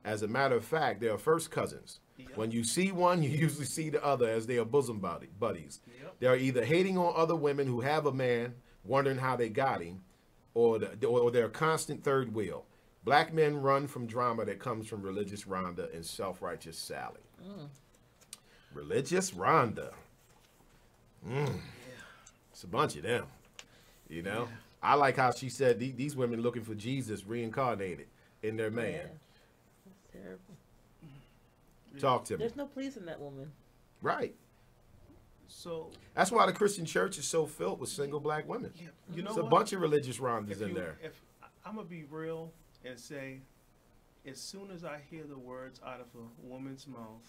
As a matter of fact, they are first cousins. When you see one, you usually see the other as they are bosom buddies. They're either hating on other women who have a man, wondering how they got him, or they're a constant third wheel. Black men run from drama that comes from religious Rhonda and self-righteous Sally. Religious Rhonda. It's a bunch of them. You know? Yeah. I like how she said these women looking for Jesus reincarnated in their man. Yeah. That's terrible. Talk to me. There's no pleasing that woman. Right. So that's why the Christian church is so filled with single black women. Yeah, you know There's a bunch of religious Rhondas in there. If I'm gonna be real and say, as soon as I hear the words out of a woman's mouth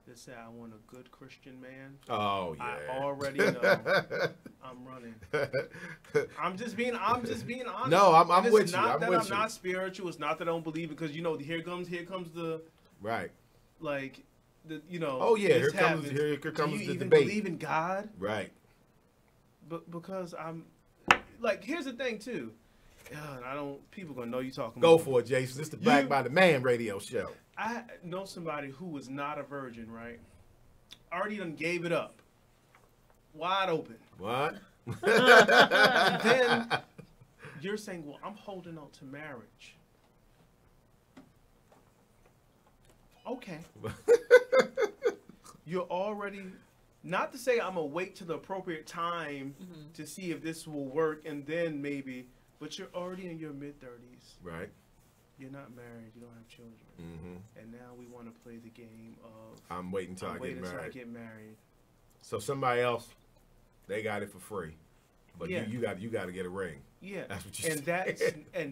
that say I want a good Christian man, oh yeah, I already know I'm running. I'm just being honest. No, I'm with you. I'm not spiritual. It's not that I don't believe it, because here comes the right. Like Oh yeah, here comes do the you debate. even believe in God? Right. But because I'm like, here's the thing too. People gonna know you talking. Go about for it, Jason. This is the Black by the Man radio show. I know somebody who was not a virgin, right? Already done gave it up, wide open. What? And then you're saying, well, I'm holding on to marriage. Okay. You're already, not to say I'm going to wait till the appropriate time to see if this will work and then maybe, but you're already in your mid-30s. Right. You're not married. You don't have children. And now we want to play the game of I'm waiting until I get married. So somebody else, they got it for free. But you got to get a ring. Yeah, that's what you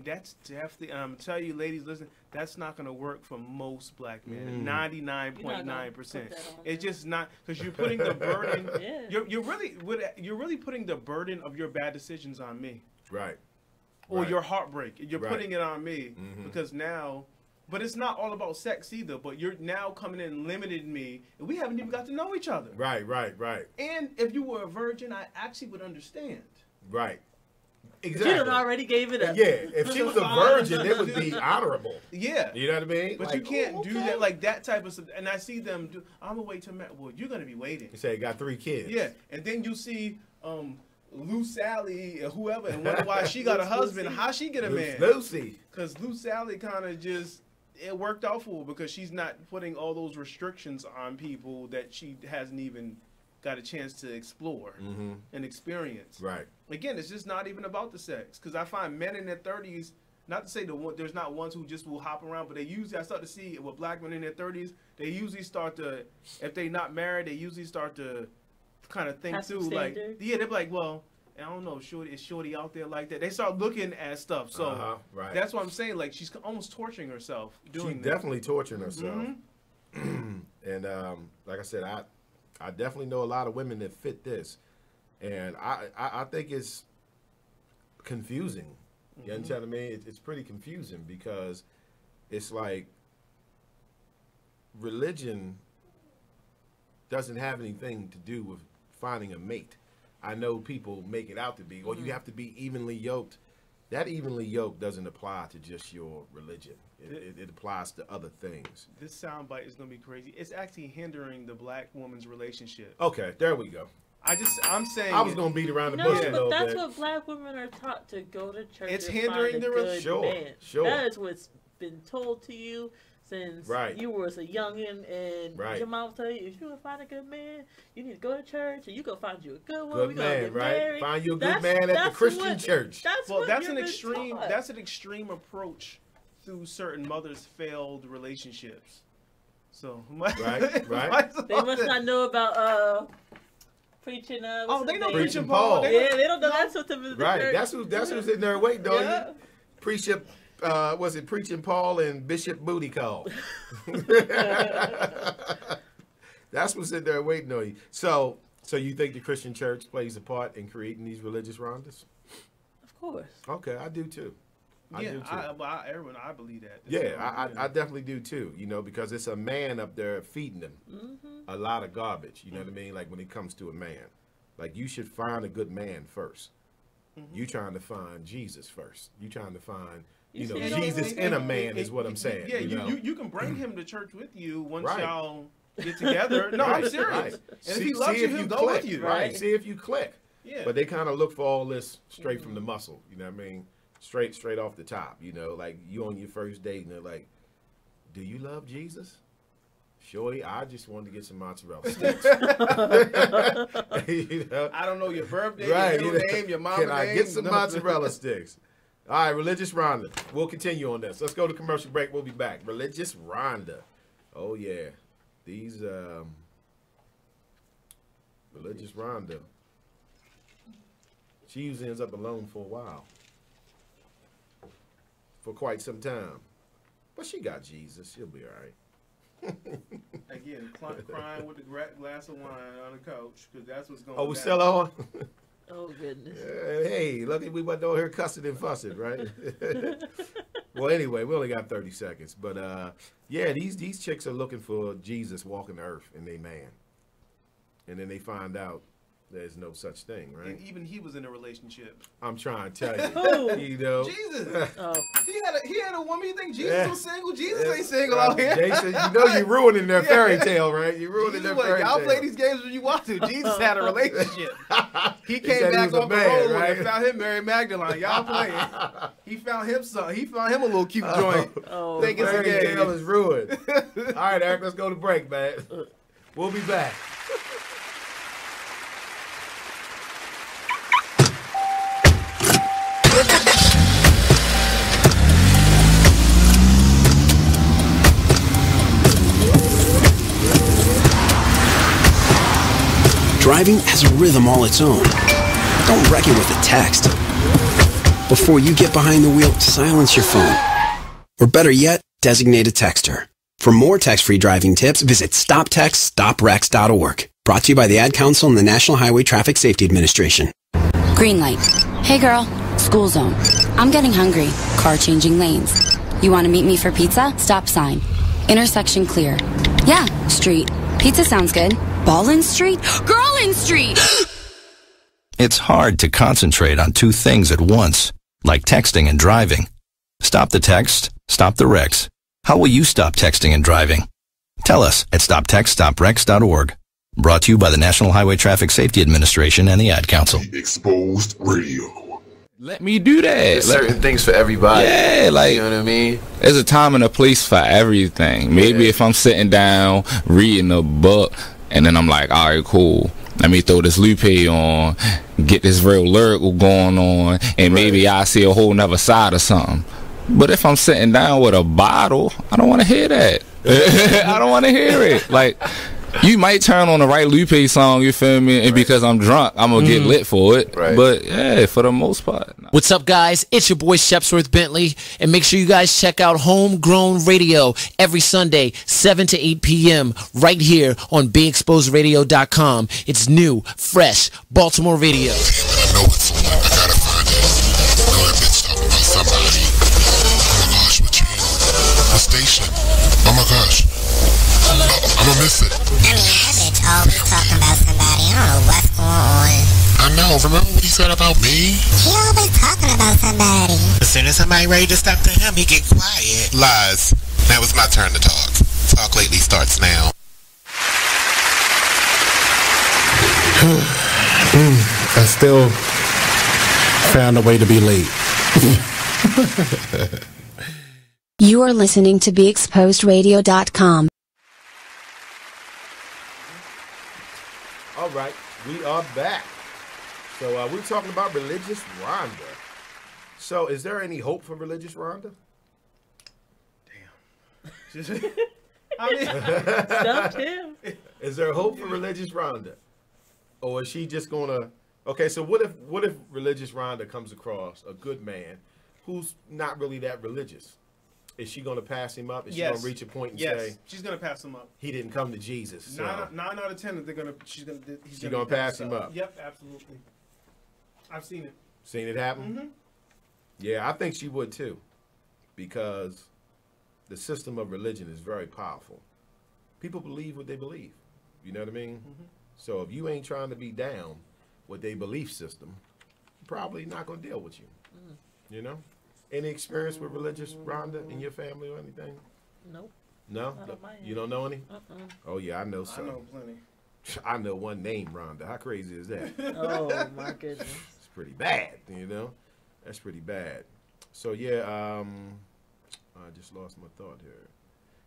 that's definitely. I'm telling you, ladies, listen, that's not going to work for most black men. 99.9%. It's just not, because you're putting the burden. You're really putting the burden of your bad decisions on me. Right. Or your heartbreak. You're putting it on me because now. But it's not all about sex either. But you're now coming in and limiting me, and we haven't even got to know each other. Right. And if you were a virgin, I actually would understand. Right. Exactly. You done already gave it up. Yeah, if she was a virgin, it would be honorable. Yeah. You know what I mean? But you can't do that, like that type of stuff. And I see them do, I'm going to wait till marriage. Well, you're going to be waiting. You say you got 3 kids. Yeah. And then you see Lou Sally or whoever and wonder why she got a husband. How she get a man? Lucy. Because Lou Sally kind of just, it worked out for her because she's not putting all those restrictions on people that she hasn't even got a chance to explore and experience. Right. Again, it's just not even about the sex. Because I find men in their 30s, not to say there's not ones who just will hop around, but I start to see with black men in their 30s, they usually start to, if they're not married, they usually start to kind of think through, like, they're like, well, I don't know, is Shorty out there like that? They start looking at stuff. So that's what I'm saying. Like, she's almost torturing herself doing that. She's definitely torturing herself. And like I said, I definitely know a lot of women that fit this. And I think it's confusing. You understand what I mean? It's pretty confusing because it's like religion doesn't have anything to do with finding a mate. I know people make it out to be, or you have to be evenly yoked. That evenly yoked doesn't apply to just your religion. It applies to other things. This soundbite is going to be crazy. It's actually hindering the black woman's relationship. Okay, there we go. I'm saying I was going to beat around the bush a little bit. But that's what black women are taught, to go to church. It's and hindering find a the good relationship. man. That is what's been told to you since you was a youngin', and your mom tell you, if you want to find a good man, you need to go to church, and you go find you a good one. Good man, right? Find you a good man at the Christian church. That's an extreme. That's an extreme approach through certain mothers' failed relationships. So right. They must not know about preaching. They know preaching Paul. Yeah, they don't know that's what the right. That's who's in there waiting on you. Precept. Was it Preaching Paul and Bishop Booty Call? That's what's in there waiting on you. So you think the Christian church plays a part in creating these religious Rhondas? Of course. Okay, I do too. I believe that. Yeah, I definitely do too. You know, because it's a man up there feeding them a lot of garbage. You know what I mean? Like when it comes to a man, like you should find a good man first. You trying to find Jesus first. You trying to find Jesus in a man is what I'm saying. Yeah, you can bring him to church with you once y'all get together. No, I'm serious. Right. And if he loves you, he'll go with you. Right. See if you click. Yeah. But they kind of look for all this straight from the muscle. You know what I mean? Straight off the top. You know, like you on your first date and they're like, "Do you love Jesus?" Shorty, I just wanted to get some mozzarella sticks. You know? I don't know your birthday, right. your name, your mama name. Can I get some mozzarella sticks? All right, Religious Rhonda. We'll continue on this. Let's go to commercial break. We'll be back. Religious Rhonda. Oh, yeah. These, Religious Rhonda. She usually ends up alone for a while. For quite some time. But she got Jesus. She'll be all right. Again, crying with the glass of wine on the couch because that's what's going on. Oh, we still on? Oh, goodness. Hey, lucky we wasn't over here cussing and fussing, right? Well, anyway, we only got 30 seconds. But, yeah, these chicks are looking for Jesus walking the earth and they man. And then they find out there's no such thing, right? And even he was in a relationship. I'm trying to tell you. Oh, you know. Jesus. He had a woman. You think Jesus was single? Jesus ain't single out here. Jason, you know you're ruining their fairy tale, right? You're ruining their fairy tale. Y'all play these games when you want to. Jesus had a relationship. He came back off the road and found him Mary Magdalene. Y'all playing. He found him something. He found him a little cute joint. Oh, think it's a game. Tale is ruined. All right, Eric, let's go to break, man. We'll be back. Driving has a rhythm all its own. Don't wreck it with a text. Before you get behind the wheel, silence your phone. Or better yet, designate a texter. For more text-free driving tips, visit stoptextstoprex.org. Brought to you by the Ad Council and the National Highway Traffic Safety Administration. Green light. Hey girl, school zone. I'm getting hungry. Car changing lanes. You want to meet me for pizza? Stop sign. Intersection clear. Yeah, street. Pizza sounds good. Ballin Street? Girlin Street! It's hard to concentrate on two things at once, like texting and driving. Stop the text, stop the wrecks. How will you stop texting and driving? Tell us at stoptextstoprex.org. Brought to you by the National Highway Traffic Safety Administration and the Ad Council. Exposed Radio. Let me do that. There's certain things for everybody. Yeah, like, you know what I mean? There's a time and a place for everything. Maybe if I'm sitting down reading a book and then I'm like, all right, cool. Let me throw this Lupe on, get this real lyrical going on, and maybe I see a whole nother side of something. But if I'm sitting down with a bottle, I don't want to hear that. I don't want to hear it. Like, you might turn on the right Lupe song, you feel me? And because I'm drunk, I'm going to get lit for it. Right. But, yeah, for the most part. No. What's up, guys? It's your boy, Shepsworth Bentley. And make sure you guys check out Homegrown Radio every Sunday, 7 to 8 p.m. right here on BeExposedRadio.com. It's new, fresh, Baltimore radio. I know it's the one. I gotta find it. I know that bitch talking about somebody. Oh my gosh, what channel? What station? Oh my gosh. I'm gonna miss it. I mean, that bitch always talking about somebody. I don't know what's going on. I know. Remember what he said about me? He always talking about somebody. As soon as somebody ready to stop to him, he get quiet. Lies. Now it's my turn to talk. Talk Lately starts now. I still found a way to be late. You are listening to BeExposedRadio.com. All right, we are back. So we're talking about Religious Rhonda. So is there any hope for Religious Rhonda? Damn. I mean, stumped him. Is there hope for Religious Rhonda? Or is she just gonna... Okay, so what if Religious Rhonda comes across a good man who's not really that religious? Is she going to pass him up? Is she going to reach a point and say, she's going to pass him up. He didn't come to Jesus. So. 9 out of 10 that he's going to pass him up. Yep, absolutely. I've seen it. Seen it happen? Mm-hmm. Yeah, I think she would too, because the system of religion is very powerful. People believe what they believe. You know what I mean? Mm-hmm. So if you ain't trying to be down with their belief system, probably not going to deal with you. You know? Any experience with religious, Rhonda, in your family or anything? Nope. No? Not on my You don't know any? Uh-uh. Oh, yeah, I know I some. know plenty. I know one named Rhonda. How crazy is that? Oh, my goodness. It's pretty bad, you know? That's pretty bad. So, yeah, I just lost my thought here.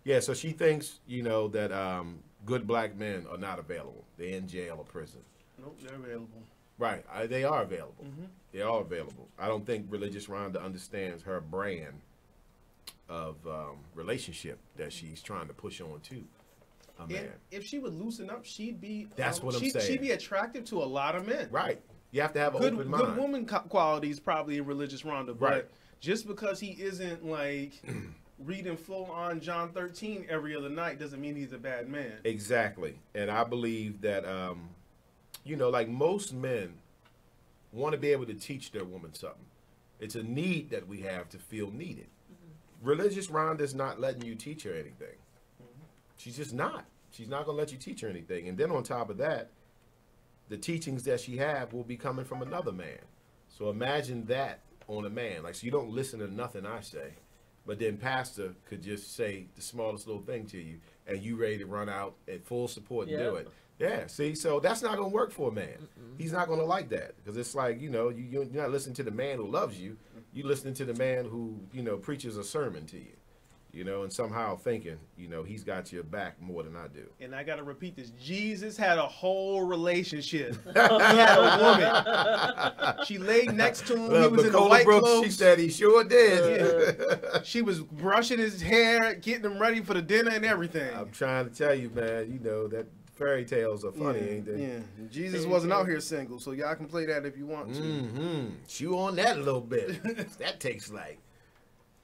Yeah, so she thinks, you know, that good black men are not available. They're in jail or prison. Nope, they're available. Right, they are available. Mhm. They are available. I don't think Religious Rhonda understands her brand of relationship that she's trying to push on to a man. And if she would loosen up, she'd be. That's what I'm she'd, saying. She'd be attractive to a lot of men. Right. You have to have an good, open good mind. woman qualities probably in Religious Rhonda, but Right. just because he isn't like reading full on John 13 every other night doesn't mean he's a bad man. Exactly. And I believe that, you know, like most men want to be able to teach their woman something. It's a need that we have to feel needed. Religious Rhonda's not letting you teach her anything. She's just not. She's not going to let you teach her anything. And then on top of that, the teachings that she have will be coming from another man. So imagine that on a man. Like, so you don't listen to nothing I say, but then pastor could just say the smallest little thing to you, and you ready to run out at full support and do Yep. it. Yeah, see, so that's not going to work for a man. He's not going to like that, because it's like, you know, you're not listening to the man who loves you. You're listening to the man who, you know, preaches a sermon to you, you know, and somehow thinking, you know, he's got your back more than I do. And I got to repeat this. Jesus had a whole relationship. He had a woman. She laid next to him. He was in the Nicola white Brooks, clothes. she said he sure did. Yeah. She was brushing his hair, getting him ready for the dinner and everything. I'm trying to tell you, man, you know, that fairy tales are funny, Yeah, ain't they? yeah. Jesus wasn't out here single, so y'all can play that if you want to. Mm-hmm. Chew on that a little bit. That takes like.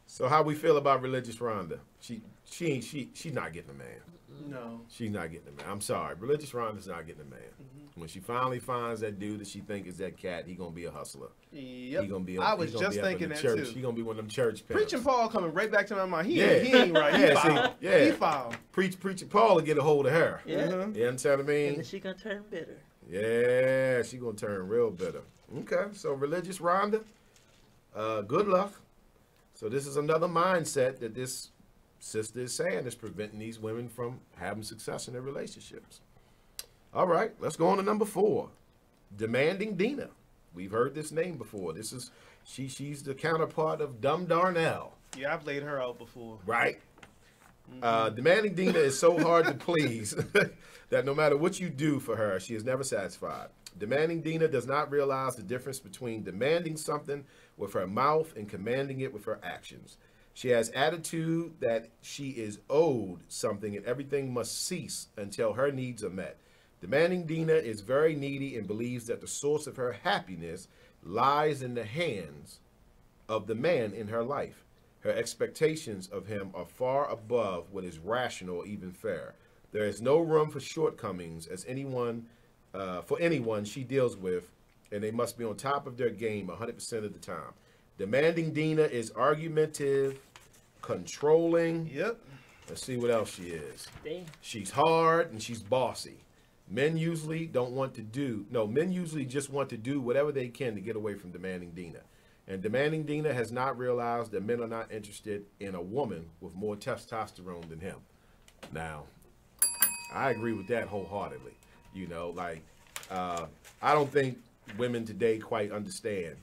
So how we feel about Religious Rhonda? She's not getting a man. No. She's not getting a man. I'm sorry. Religious Rhonda's not getting a man. When she finally finds that dude that she think is that cat, he gonna be a hustler. Yep. He gonna be. I was he gonna just be up in thinking the that church. too. He gonna be one of them church pimps. Preaching Paul coming right back to my mind. He Yeah. ain't right. He Yeah, foul. see, yeah. He foul. Preaching Paul will get a hold of her. Yeah. You understand what I mean? And then she gonna turn bitter. Yeah, she gonna turn real bitter. Okay, so Religious Rhonda, good luck. So this is another mindset that this sister is saying is preventing these women from having success in their relationships. All right, let's go on to number 4. Demanding Dina. We've heard this name before. This is she's the counterpart of Dumb Darnell. Yeah, I've laid her out before. Right? Demanding Dina is so hard to please that no matter what you do for her, she is never satisfied. Demanding Dina does not realize the difference between demanding something with her mouth and commanding it with her actions. She has attitude that she is owed something and everything must cease until her needs are met. Demanding Dina is very needy and believes that the source of her happiness lies in the hands of the man in her life. Her expectations of him are far above what is rational or even fair. There is no room for shortcomings for anyone she deals with, and they must be on top of their game 100% of the time. Demanding Dina is argumentative, controlling. Yep. Let's see what else she is. Damn. She's hard and she's bossy. Men usually men usually just want to do whatever they can to get away from Demanding Dina. And Demanding Dina has not realized that men are not interested in a woman with more testosterone than him. Now, I agree with that wholeheartedly. You know, like, I don't think women today quite understand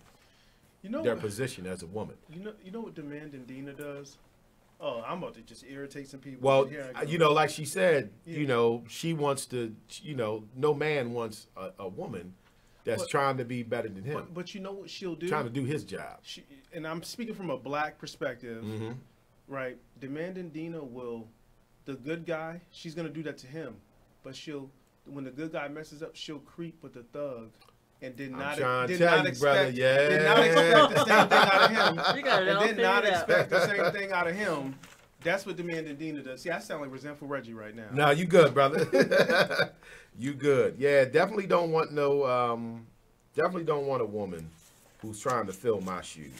their position as a woman. You know what Demanding Dina does? Oh, I'm about to just irritate some people. Well, Here I go. you know, like she said, Yeah. you know, she wants to, you know, no man wants a woman that's But- trying to be better than him. But you know what she'll do? Trying to do his job. And I'm speaking from a black perspective, Mhm. right? Demanding Dina the good guy, she's going to do that to him. But when the good guy messes up, she'll creep with the thug. And did I'm not, trying to did tell not you, expect, brother, yeah. did not expect the same thing out of him. You got it all And did not figured out. expect the same thing out of him. That's what Demanding Dina does. See, I sound like resentful Reggie right now. No, you good, brother. You good. Yeah, definitely don't want definitely don't want a woman who's trying to fill my shoes.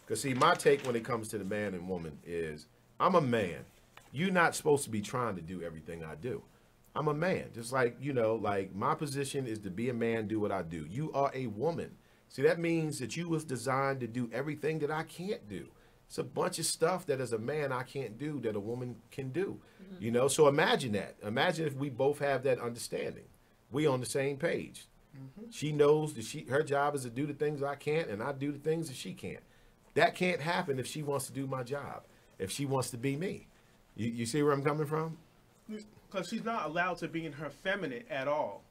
Because, see, my take when it comes to the man and woman is, I'm a man. You're not supposed to be trying to do everything I do. I'm a man. Just like, you know, like my position is to be a man, do what I do. You are a woman. See, that means that you was designed to do everything that I can't do. It's a bunch of stuff that as a man I can't do that a woman can do. You know, so imagine that. Imagine if we both have that understanding. We on the same page. She knows that her job is to do the things I can't, and I do the things that she can't. That can't happen if she wants to do my job, if she wants to be me. You see where I'm coming from? Because she's not allowed to be in her feminine at all.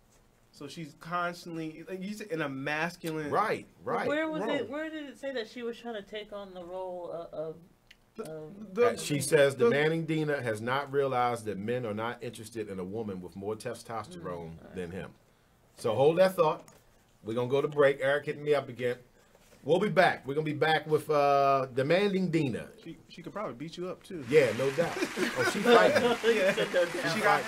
So she's constantly, like you said, in a masculine. Right. Where was it? Where did it say that she was trying to take on the role of? She says the Manning Dina has not realized that men are not interested in a woman with more testosterone than him. So hold that thought. We're going to go to break. Eric hitting me up again. We'll be back. We're going to be back with Demanding Dina. She could probably beat you up, too. Yeah, no doubt. Oh, she's fighting. She got...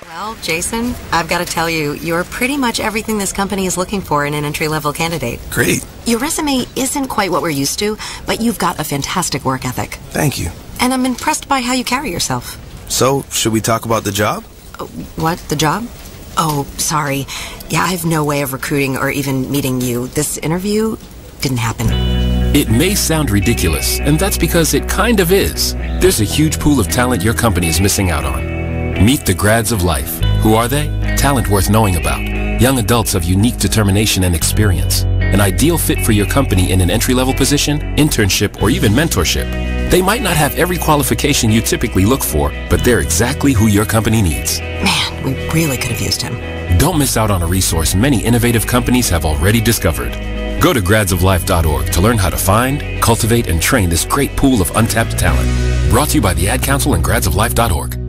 Well, Jason, I've got to tell you, you're pretty much everything this company is looking for in an entry-level candidate. Great. Your resume isn't quite what we're used to, but you've got a fantastic work ethic. Thank you. And I'm impressed by how you carry yourself. So, should we talk about the job? What? The job? Oh, sorry. Yeah, I have no way of recruiting or even meeting you. This interview didn't happen. It may sound ridiculous, and that's because it kind of is. There's a huge pool of talent your company is missing out on. Meet the grads of life. Who are they? Talent worth knowing about. Young adults of unique determination and experience. An ideal fit for your company in an entry-level position, internship, or even mentorship. They might not have every qualification you typically look for, but they're exactly who your company needs. Man, we really could have used him. Don't miss out on a resource many innovative companies have already discovered. Go to gradsoflife.org to learn how to find, cultivate, and train this great pool of untapped talent. Brought to you by the Ad Council and gradsoflife.org.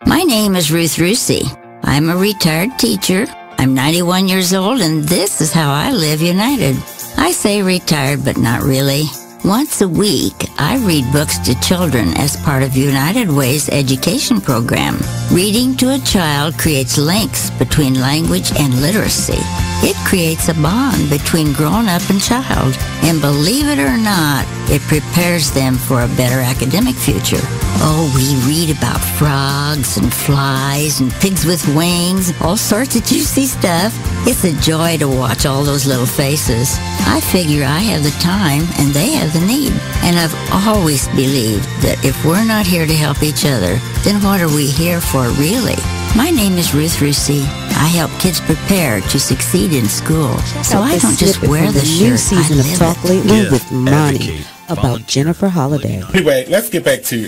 My name is Ruth Rusi. I'm a retired teacher. I'm 91 years old, and this is how I live United. I say retired, but not really. Once a week, I read books to children as part of United Way's education program. Reading to a child creates links between language and literacy. It creates a bond between grown-up and child. And believe it or not, it prepares them for a better academic future. Oh, we read about frogs and flies and pigs with wings, all sorts of juicy stuff. It's a joy to watch all those little faces. I figure I have the time and they have the need. And I've always believed that if we're not here to help each other, then what are we here for really? My name is Ruth Rusi. I help kids prepare to succeed in school. So I don't just wear the shirt, I live it. Talk Lately with Monty about Jennifer Holliday. Anyway, let's get back to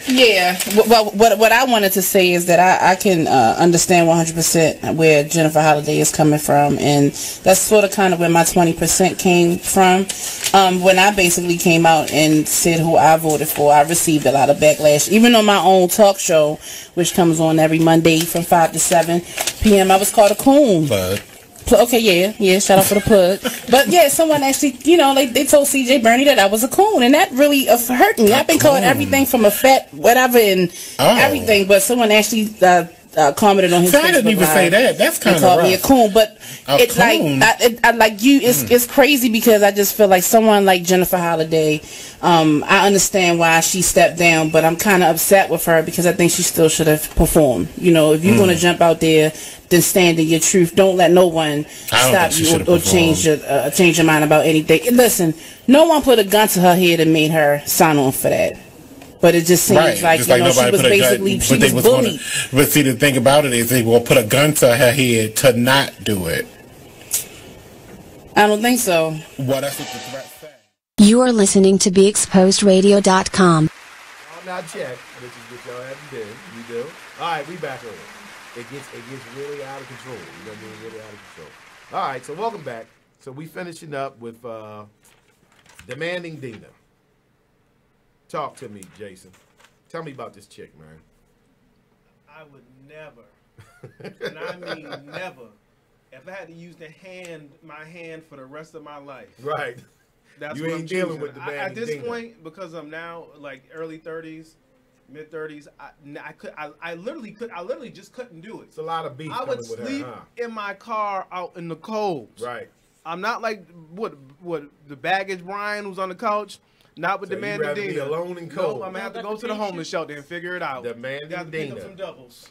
yeah. Well, what I wanted to say is that I can understand 100% where Jennifer Holliday is coming from, and that's sort of kind of where my 20% came from. When I basically came out and said who I voted for, I received a lot of backlash. Even on my own talk show, which comes on every Monday from 5 to 7 p.m., I was called a coon. Okay, yeah, shout out for the plug. But yeah, someone actually, you know, they told CJ Burney that I was a coon, and that really hurt me. I've been called everything from a fat whatever and everything, but someone actually commented on his Facebook I didn't even say that. That's kind of called me a coon, but it's like I like you. It's crazy because I just feel like someone like Jennifer Holliday. I understand why she stepped down, but I'm kind of upset with her because I think she still should have performed. You know, if you're going to jump out there, then stand in your truth. Don't let no one stop you or change your mind about anything. And listen, no one put a gun to her head and made her sign on for that. But it just seems like, you know, she was basically, she was bullied. But see, the thing about it is they will put a gun to her head to not do it. I don't think so. Well, that's what the threat said. You are listening to BeExposedRadio.com. I'm not checked, which is what y'all haven't done. You do. All right, we back on it. It gets really out of control. You know what I mean? Really out of control. All right, so welcome back. So we finishing up with Demanding Dina. Talk to me, Jason. Tell me about this chick, man. I would never, and I mean never, if I had to use my hand for the rest of my life. Right. That's you what ain't I'm dealing choosing. with the bad at this point, because I'm now like early 30s, mid 30s, I literally just couldn't do it. It's a lot of beef. I would sleep in my car out in the cold. Right. I'm not like what the baggage Brian who's on the couch. Not with Demanding Dina. Be alone and cold. No, I'm gonna have to go to the homeless shelter and figure it out. Demanding Got to Dina. pick up some doubles.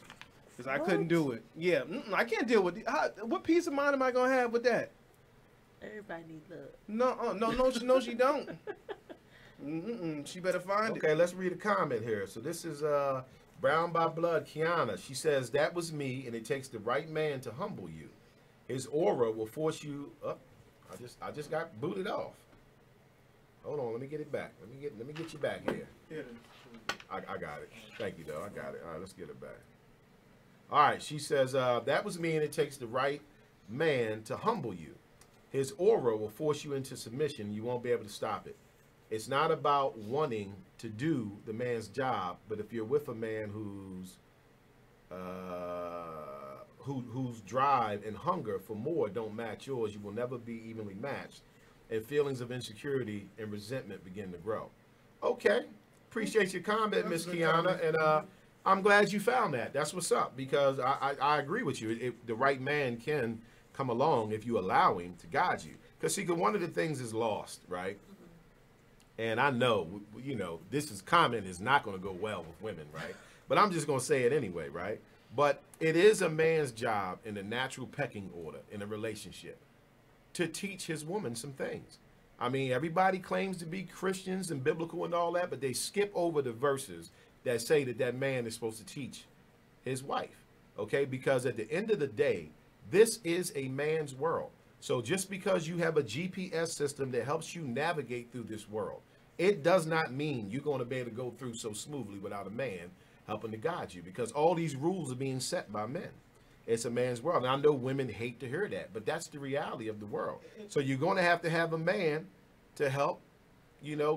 because I couldn't do it. Yeah, I can't deal with what peace of mind am I gonna have with that? Everybody needs love. No, she don't. She better find it. Okay, let's read a comment here. So this is Brown by Blood, Kiana. She says, that was me, and it takes the right man to humble you. His aura will force you up. I just got booted off. Hold on, let me get it back. Let me get you back here. I got it. Thank you, though. I got it. All right, let's get it back. All right, she says, that was me, and it takes the right man to humble you. His aura will force you into submission. You won't be able to stop it. It's not about wanting to do the man's job, but if you're with a man whose drive and hunger for more don't match yours, you will never be evenly matched, and feelings of insecurity and resentment begin to grow. Okay, appreciate your comment, Miss Kiana, and I'm glad you found that. That's what's up, because I agree with you. The right man can come along if you allow him to guide you, because see, one of the things is lost, right? And I know, this comment is not going to go well with women, right? But I'm just going to say it anyway, right? But it is a man's job in the natural pecking order in a relationship to teach his woman some things. I mean, everybody claims to be Christians and biblical and all that, but they skip over the verses that say that man is supposed to teach his wife, okay? Because at the end of the day, this is a man's world. So just because you have a GPS system that helps you navigate through this world, it does not mean you're going to be able to go through so smoothly without a man helping to guide you, because all these rules are being set by men. It's a man's world. And I know women hate to hear that, but that's the reality of the world. So you're going to have a man to help,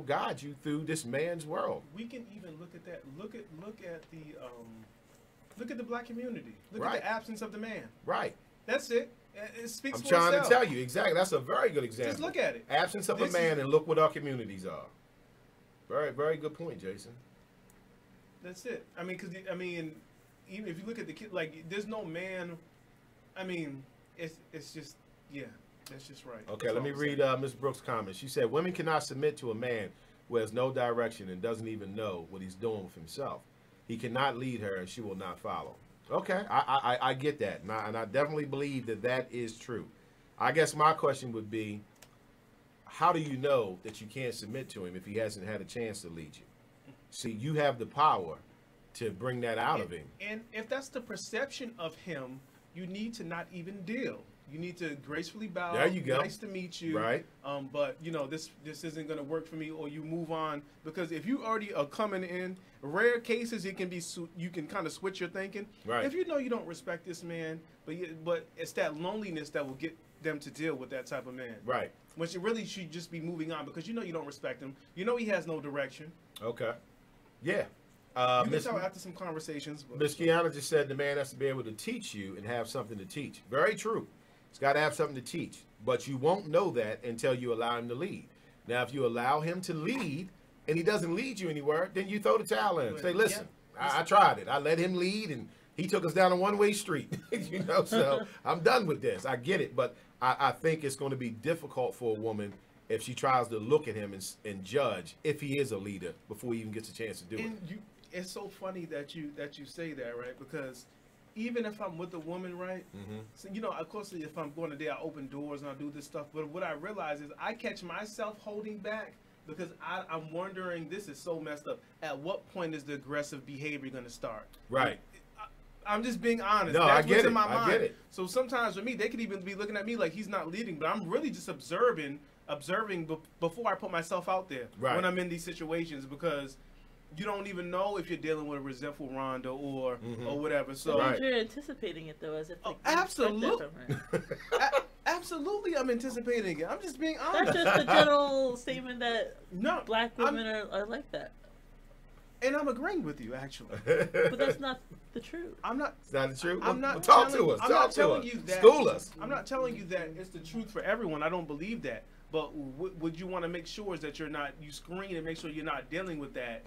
guide you through this man's world. We can even look at that. Look at the black community. Look at the absence of the man. Right. That's it. It speaks I'm for trying itself. to tell you, exactly. That's a very good example. Just look at it. Absence of a man, and look what our communities are. Very, very good point, Jason. That's it. I mean, even if you look at the kid, there's no man. I mean, it's just, that's just right. Okay, let me read Ms. Brooks' comment. She said, women cannot submit to a man who has no direction and doesn't even know what he's doing with himself. He cannot lead her, and she will not follow. Okay, I get that, and I definitely believe that is true. I guess my question would be, how do you know that you can't submit to him if he hasn't had a chance to lead you? See, you have the power to bring that out of him. And if that's the perception of him, you need to not even deal. You need to gracefully bow. There you go. Nice to meet you. Right. But this isn't going to work for me, or you move on, because if you already are coming in, rare cases you can kind of switch your thinking. Right. If you know you don't respect this man, but it's that loneliness that will get them to deal with that type of man. Right. When you really should just be moving on, because you don't respect him. You know he has no direction. Okay. Yeah. You can tell after some conversations. Miss Kiana just said the man has to be able to teach you and have something to teach. Very true. He's got to have something to teach. But you won't know that until you allow him to lead. Now, if you allow him to lead and he doesn't lead you anywhere, then you throw the towel in. Say, listen, I tried it. I let him lead, and he took us down a one-way street. So I'm done with this. I get it. But I think it's going to be difficult for a woman if she tries to look at him and judge if he is a leader before he even gets a chance to do it. It's so funny that you say that, right? Because even if I'm with a woman, right? Mm-hmm. So, of course, if I'm going to date, I open doors and I do this stuff. But what I realize is I catch myself holding back because I'm wondering, this is so messed up. At what point is the aggressive behavior going to start? Right. I'm just being honest. No, That's I get what's it. in my mind. I get it. So sometimes for me, they could even be looking at me like he's not leading, but I'm really just observing before I put myself out there when I'm in these situations, because you don't even know if you're dealing with a resentful Rhonda or whatever. So you're anticipating it though, as if absolutely, absolutely, I'm anticipating it. I'm just being honest. That's just a general statement that black women are like that. And I'm agreeing with you, actually. But that's not the truth. It's not the truth? I'm not talk to us. I'm not telling you that. School us. I'm not telling you that it's the truth for everyone. I don't believe that. But what you want to make sure is that you screen and make sure you're not dealing with that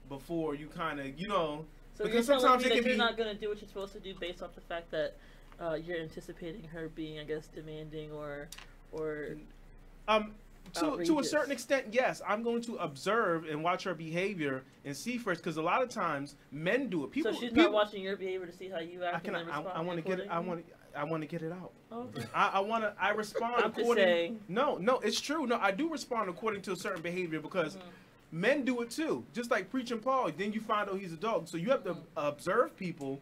before you kind of, So because you're sometimes telling me it that can you're be not going to do what you're supposed to do based off the fact that you're anticipating her being, I guess, demanding or. To a certain extent, yes. I'm going to observe and watch her behavior and see first, because a lot of times men do it. So she's not watching your behavior to see how you act. I want to get it. I want to get it out. Okay. I respond I'm just according. saying. No, it's true. No, I do respond according to a certain behavior because men do it too. Just like preaching Paul, then you find out he's a dog. So you have to observe people,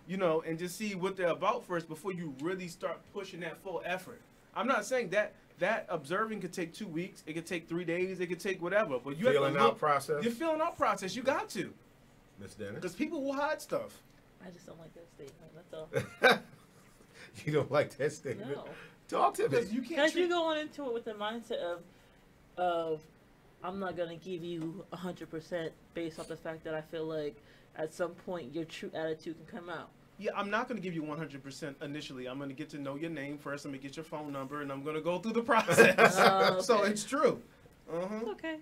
you know, and just see what they're about first before you really start pushing that full effort. I'm not saying that observing could take 2 weeks. It could take 3 days. It could take whatever. But you feeling have to out process. You're feeling out process. You got to. Miss Dennis. Because people will hide stuff. I just don't like that statement. That's all. You don't like that statement? No. Talk to me. Because you're going into it with the mindset of I'm not gonna give you 100% based off the fact that I feel like at some point your true attitude can come out. Yeah, I'm not going to give you 100% initially. I'm going to get to know your name first. I'm going to get your phone number, and I'm going to go through the process. Okay. So it's true. Okay.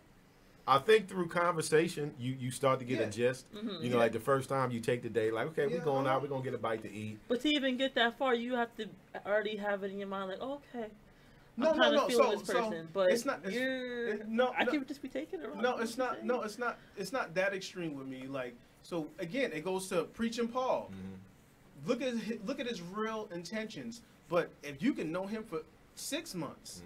I think through conversation, you start to get a gist. Mhm. You know, like the first time you take the day, like, okay, we're going out, we're going to get a bite to eat. But to even get that far, you have to already have it in your mind, like, okay. No. Feeling this person, but it's not. I could just be taking it wrong. No, it's not. No, it's not. It's not that extreme with me. Like, so again, it goes to preaching Paul. Look at his real intentions. But if you can know him for 6 months,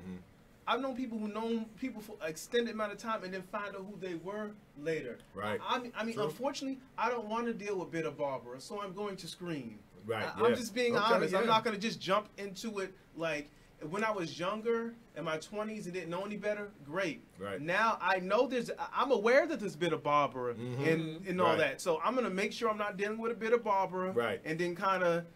I've known people who know people for an extended amount of time and then find out who they were later. Right. I mean, True. Unfortunately, I don't want to deal with bitter Barbara, so I'm going to screen. Right. I'm just being honest. Yeah. I'm not going to just jump into it like. When I was younger, in my 20s, and didn't know any better, great. Right. Now I know I'm aware that there's bitter Barbara and all Right. that. So I'm gonna make sure I'm not dealing with a bitter Barbara. Right. And then kind of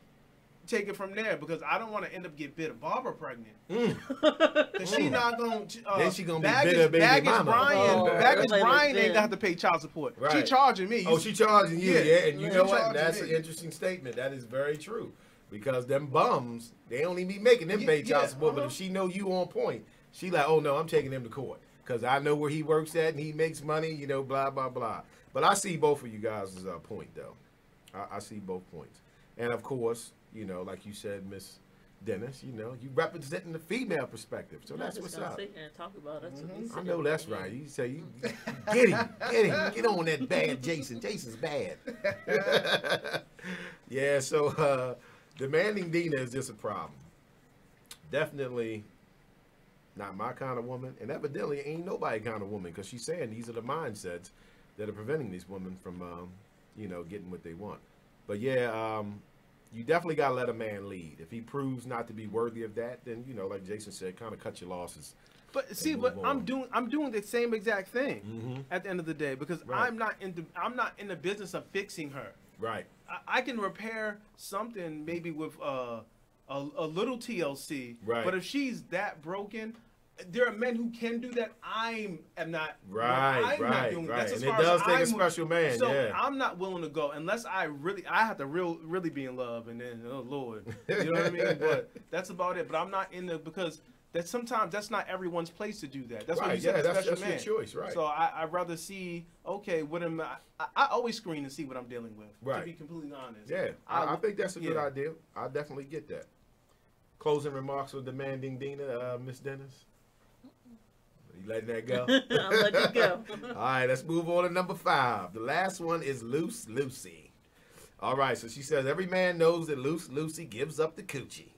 take it from there because I don't want to end up getting bitter Barbara pregnant. Because she's not gonna. Then she gonna be bitter baby mama. Baggage Brian ain't got to pay child support. Right. She charging me. Oh, she charging you, yeah. And you She know what? charging That's me. an interesting statement. That is very true. Because them bums, they only be making them pay child support. But if she know you on point, she like, oh no, I'm taking him to court. Because I know where he works at and he makes money, you know, blah, blah, blah. But I see both of you guys' point, though. I see both points. And of course, you know, like you said, Miss Dennis, you know, you representing the female perspective. So that's what's up. Sit here and talk about it. I know that's right. You say, you get him, get on that bad Jason. Jason's bad. Yeah, so demanding Dina is just a problem. Definitely not my kind of woman, and evidently ain't nobody kind of woman, because she's saying these are the mindsets that are preventing these women from, you know, getting what they want. But yeah, you definitely got to let a man lead. If he proves not to be worthy of that, then, you know, like Jason said, kind of cut your losses. But see, I'm doing the same exact thing at the end of the day because I'm not in the business of fixing her. Right. I can repair something maybe with a little TLC. Right. But if she's that broken, there are men who can do that. I am not. Right. I'm not doing Right. That's as And far it does as take a I'm- special man. So yeah. I'm not willing to go unless I have to really be in love, and then oh Lord, you know what I mean. But that's about it. But I'm not in the because. Sometimes that's not everyone's place to do that. That's what you said, a special man. That's your choice, right? So I'd rather see, okay, what am I always screen and see what I'm dealing with. Right. To be completely honest. Yeah, I think that's a good idea. I definitely get that. Closing remarks for demanding Dina, Miss Dennis. You letting that go? I'll let it go. All right, let's move on to number 5. The last one is Loose Lucy. All right, so she says every man knows that Loose Lucy gives up the coochie.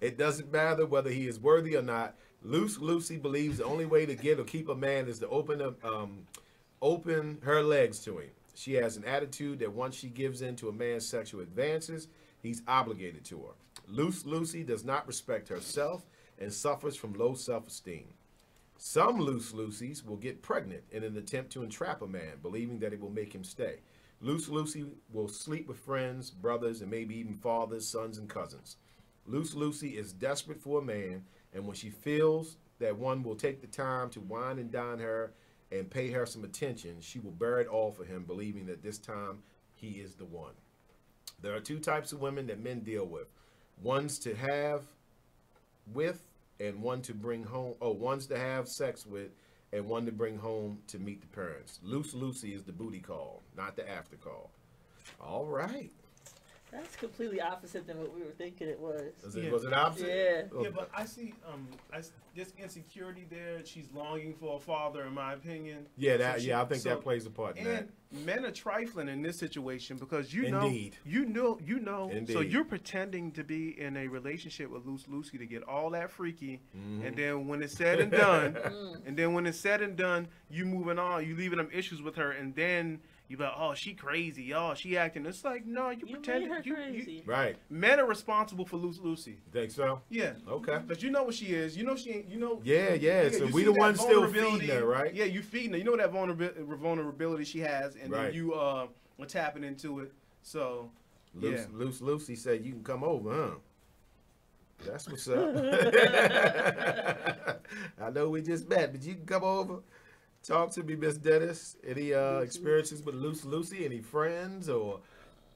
It doesn't matter whether he is worthy or not. Loose Lucy believes the only way to get or keep a man is to open her legs to him. She has an attitude that once she gives in to a man's sexual advances, he's obligated to her. Loose Lucy does not respect herself and suffers from low self-esteem. Some Loose Lucies will get pregnant in an attempt to entrap a man, believing that it will make him stay. Loose Lucy will sleep with friends, brothers, and maybe even fathers, sons, and cousins. Loose Lucy is desperate for a man, and when she feels that one will take the time to wine and dine her and pay her some attention, she will bear it all for him, believing that this time he is the one. There are 2 types of women that men deal with. Ones to have with and one to bring home. Oh, ones to have sex with and one to bring home to meet the parents. Loose Lucy is the booty call, not the after call. All right. That's completely opposite than what we were thinking it was. Was it opposite? Yeah. Yeah, but I see this insecurity there. She's longing for a father, in my opinion. Yeah, I think that plays a part in that. And men are trifling in this situation because you know. Indeed. So you're pretending to be in a relationship with Lucy to get all that freaky, and then when it's said and done, you moving on, you leaving them issues with her, and then you be like, oh, she crazy, oh, she acting. It's like, no, you pretending. Made her crazy. Right. Men are responsible for Lucy. Think so? Yeah. Okay. But you know what she is. You know she ain't. You know. Yeah. So we the ones still feeding her, right? Yeah, you feeding her. You know that vulnerability she has, and then you are tapping into it. So. Lucy said you can come over, huh? That's what's up. I know we just met, but you can come over. Talk to me, Miss Dennis. Any experiences with Lucy? Any friends or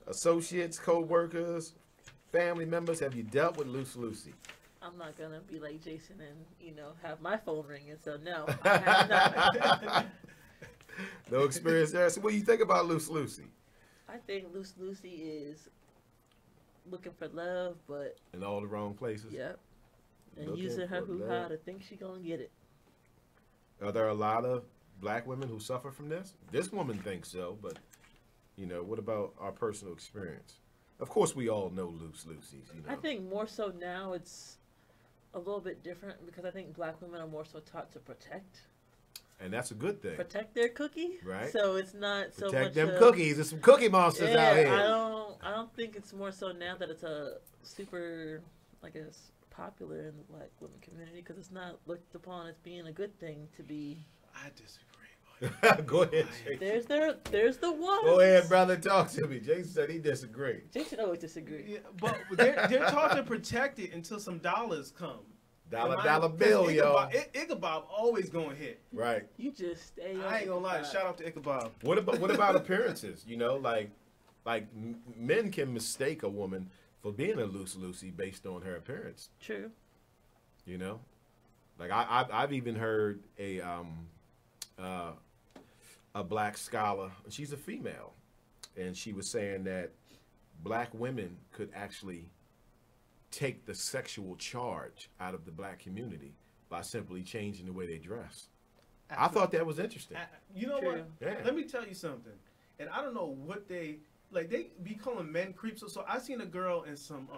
associates, co-workers, family members? Have you dealt with Lucy? I'm not gonna be like Jason and have my phone ringing. So no, I have not. No experience there. So what do you think about Lucy? I think Lucy is looking for love, but in all the wrong places. Yep. And using her hoo-ha to think she gonna get it. Are there a lot of black women who suffer from this? This woman thinks so, but what about our personal experience? Of course, we all know Lucy's. I think more so now it's a little bit different because I think black women are more so taught to protect. And that's a good thing. Protect their cookie, right? So it's not so much. Protect them cookies. There's some cookie monsters out here. I don't think it's more so now that it's a super, I guess, popular in the black women community because it's not looked upon as being a good thing to be. I disagree. Go ahead, Jason. There's the one. Go ahead, brother. Talk to me. Jason said he disagreed. Jason always disagree. Yeah, but they're taught to protect it until some dollars come. Dollar bill, yo. Ichabod always gonna hit. Right. You just stay. I ain't gonna lie. Shout out to Ichabod. What about appearances? Like men can mistake a woman for being a Lucy based on her appearance. True. Like I've even heard a black scholar. She's a female, and she was saying that black women could actually take the sexual charge out of the black community by simply changing the way they dress. I thought that was interesting. You know True. what? Yeah. Let me tell you something. And I don't know what they be calling men creeps. So I seen a girl in some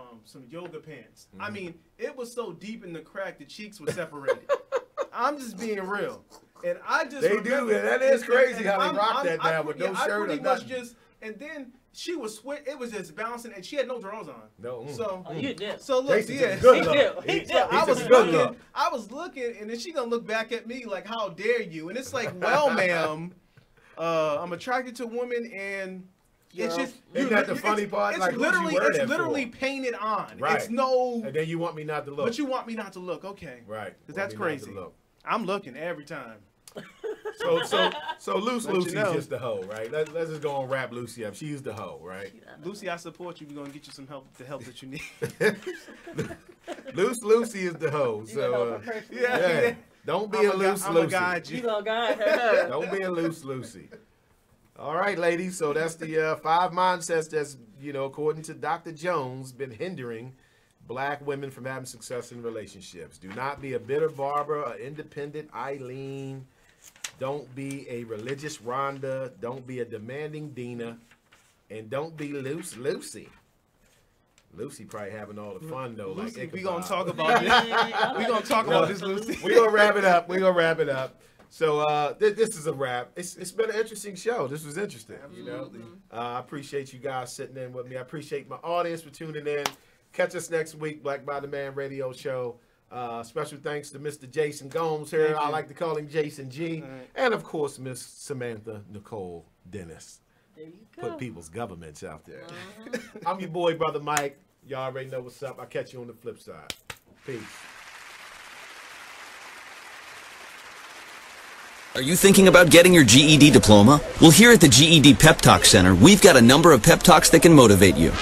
yoga pants. Mm-hmm. I mean, it was so deep in the crack the cheeks were separated. I'm just being real. And I just do. That is crazy how they rock that now with no shirt or nothing. And then she was it was just bouncing, and she had no drawers on. No. So you did. So look, He did. I was looking, and then she gonna look back at me like, "How dare you?" And it's like, "Well, ma'am, I'm attracted to women, and it's just isn't that the funny part? It's like, literally painted on. Right. It's no. And then you want me not to look. But you want me not to look, okay? Right. Because that's crazy. I'm looking every time. So Lucy's just the hoe, right? Let's just go and wrap Lucy up. She's the hoe, right? Lucy, I support you. We're gonna get you some help, the help that you need. Lucy is the hoe. So yeah. Don't be a loose Lucy. I'm gonna guide you. You gonna guide her. Don't be a loose Lucy. All right, ladies. So that's the 5 mindsets that's according to Dr. Jones, been hindering black women from having success in relationships. Do not be a bitter Barbara, an independent Eileen. Don't be a religious Rhonda. Don't be a demanding Dina. And don't be loose Lucy. Lucy probably having all the fun, though. Lucy, like we going to talk about this. We're going to talk about this, Lucy. We're going to wrap it up. So this is a wrap. It's been an interesting show. This was interesting. Absolutely. I appreciate you guys sitting in with me. I appreciate my audience for tuning in. Catch us next week, Black by the Man Radio Show. Special thanks to Mr. Jason Gomes here. I like to call him Jason G. Right. And, of course, Miss Samantha Nicole Dennis. There you go. Put people's governments out there. I'm your boy, Brother Mike. Y'all already know what's up. I'll catch you on the flip side. Peace. Are you thinking about getting your GED diploma? Well, here at the GED Pep Talk Center, we've got a number of pep talks that can motivate you.